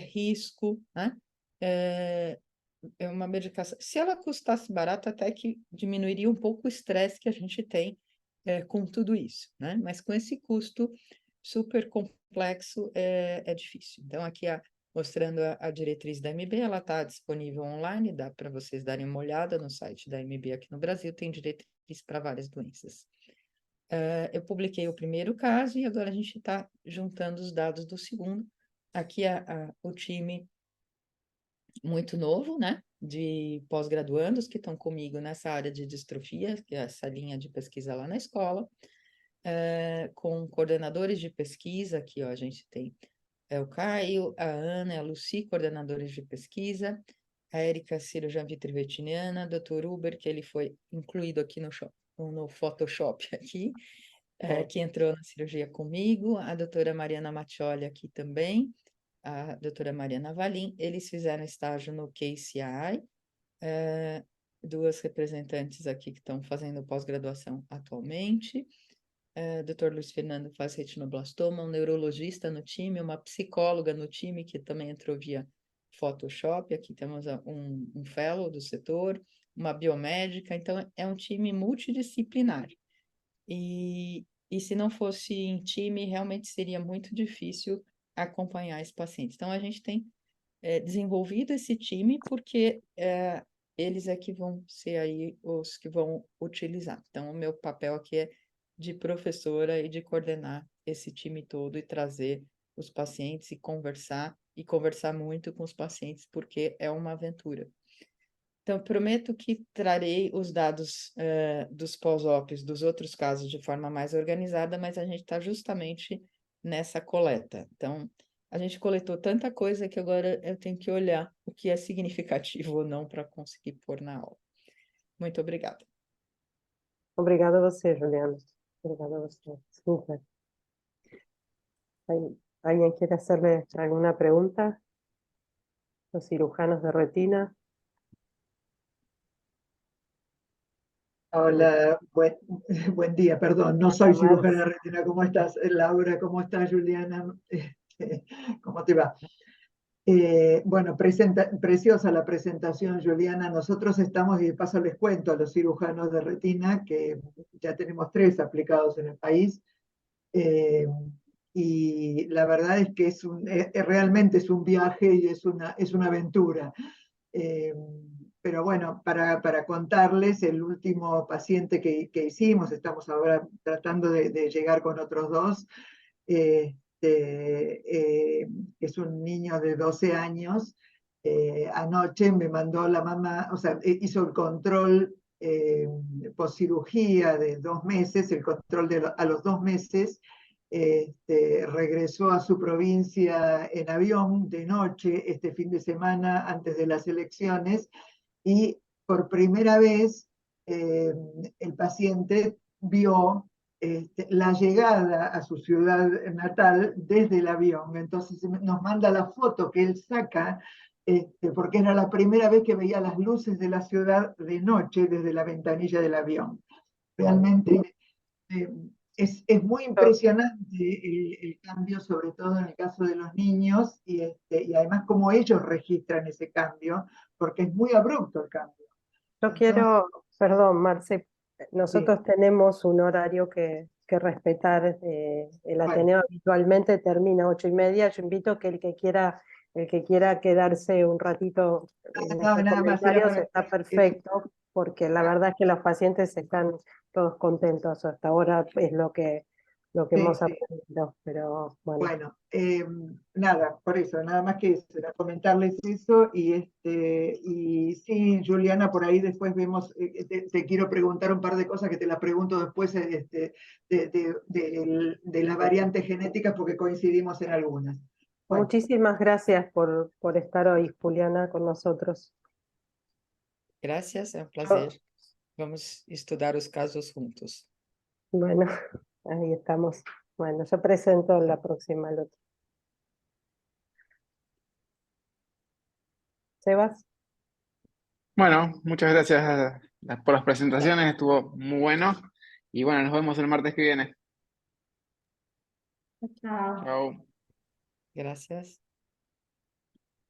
Speaker 9: risco, né? É uma medicação. Se ela custasse barato, até que diminuiria um pouco o estresse que a gente tem com tudo isso, né? Mas com esse custo super complexo é difícil. Então, aqui mostrando a diretriz da MB, ela está disponível online, dá para vocês darem uma olhada no site da MB aqui no Brasil, tem diretriz para várias doenças. Eu publiquei o primeiro caso e agora a gente está juntando os dados do segundo. Aqui o time muito novo, né, de pós-graduandos que estão comigo nessa área de distrofia, que é essa linha de pesquisa lá na escola, com coordenadores de pesquisa, aqui ó, a gente tem o Caio, a Ana, a Lucy, coordenadores de pesquisa, a Érica, cirurgiã vitrivitiniana, a Dr. Uber, que ele foi incluído aqui no Photoshop aqui, que entrou na cirurgia comigo, a doutora Mariana Mattioli aqui também, a doutora Mariana Valim, eles fizeram estágio no KCI, duas representantes aqui que estão fazendo pós-graduação atualmente, Dr. Luiz Fernando faz retinoblastoma, um neurologista no time, uma psicóloga no time que também entrou via Photoshop, aqui temos um fellow do setor, uma biomédica, então é um time multidisciplinar. E se não fosse em time, realmente seria muito difícil acompanhar esse paciente. Então, a gente tem desenvolvido esse time porque eles é que vão ser aí os que vão utilizar. Então, o meu papel aqui é de professora e de coordenar esse time todo e trazer os pacientes e conversar muito com os pacientes, porque é uma aventura. Então, prometo que trarei os dados dos pós-ops dos outros casos de forma mais organizada, mas a gente está justamente nessa coleta. Então, a gente coletou tanta coisa que agora eu tenho que olhar o que é significativo ou não para conseguir pôr na aula. Muito obrigada.
Speaker 8: Obrigada a você, Juliana. Obrigada a você. Super. ¿Alguien quiere hacerle alguna pregunta? Los cirujanos de retina.
Speaker 10: Hola, buen día, perdón, no soy cirujana de retina. ¿Cómo estás, Laura? ¿Cómo estás, Juliana? ¿Cómo te va? Bueno, preciosa la presentación, Juliana. Nosotros estamos, y de paso les cuento a los cirujanos de retina, que ya tenemos 3 aplicados en el país, y la verdad es que realmente es un viaje y es una aventura. Pero bueno, para contarles, el último paciente que hicimos, estamos ahora tratando de llegar con otros 2, es un niño de 12 años, anoche me mandó la mamá, o sea, hizo el control poscirugía de 2 meses, el control a los 2 meses, regresó a su provincia en avión de noche este fin de semana antes de las elecciones, y por primera vez el paciente vio la llegada a su ciudad natal desde el avión. Entonces nos manda la foto que él saca porque era la primera vez que veía las luces de la ciudad de noche desde la ventanilla del avión. Realmente es muy impresionante el cambio, sobre todo en el caso de los niños, y además cómo ellos registran ese cambio, porque es muy abrupto el cambio.
Speaker 8: Yo quiero, perdón, Marce, nosotros tenemos un horario que respetar. El Ateneo habitualmente termina 8:30. Yo invito que el que quiera quedarse un ratito en estos
Speaker 10: nada más era
Speaker 8: comentarios
Speaker 10: para-
Speaker 8: está perfecto, porque la verdad es que los pacientes están todos contentos. Hasta ahora es lo que hemos aprendido, pero bueno.
Speaker 10: Bueno, nada, por eso, nada más que eso, era comentarles eso, y sí, Juliana, por ahí después vemos, te quiero preguntar un par de cosas que te las pregunto después, de las variantes genéticas, porque coincidimos en algunas. Bueno.
Speaker 8: Muchísimas gracias por estar hoy, Juliana, con nosotros.
Speaker 9: Gracias, é um prazer. Vamos estudar os casos juntos.
Speaker 8: Bueno, ahí estamos. Bueno, yo presento la próxima al otro. Sebas.
Speaker 5: Bueno, muchas gracias por las presentaciones, estuvo muy bueno. Y bueno, nos vemos el martes que viene.
Speaker 1: Chao.
Speaker 5: Chao.
Speaker 9: Gracias.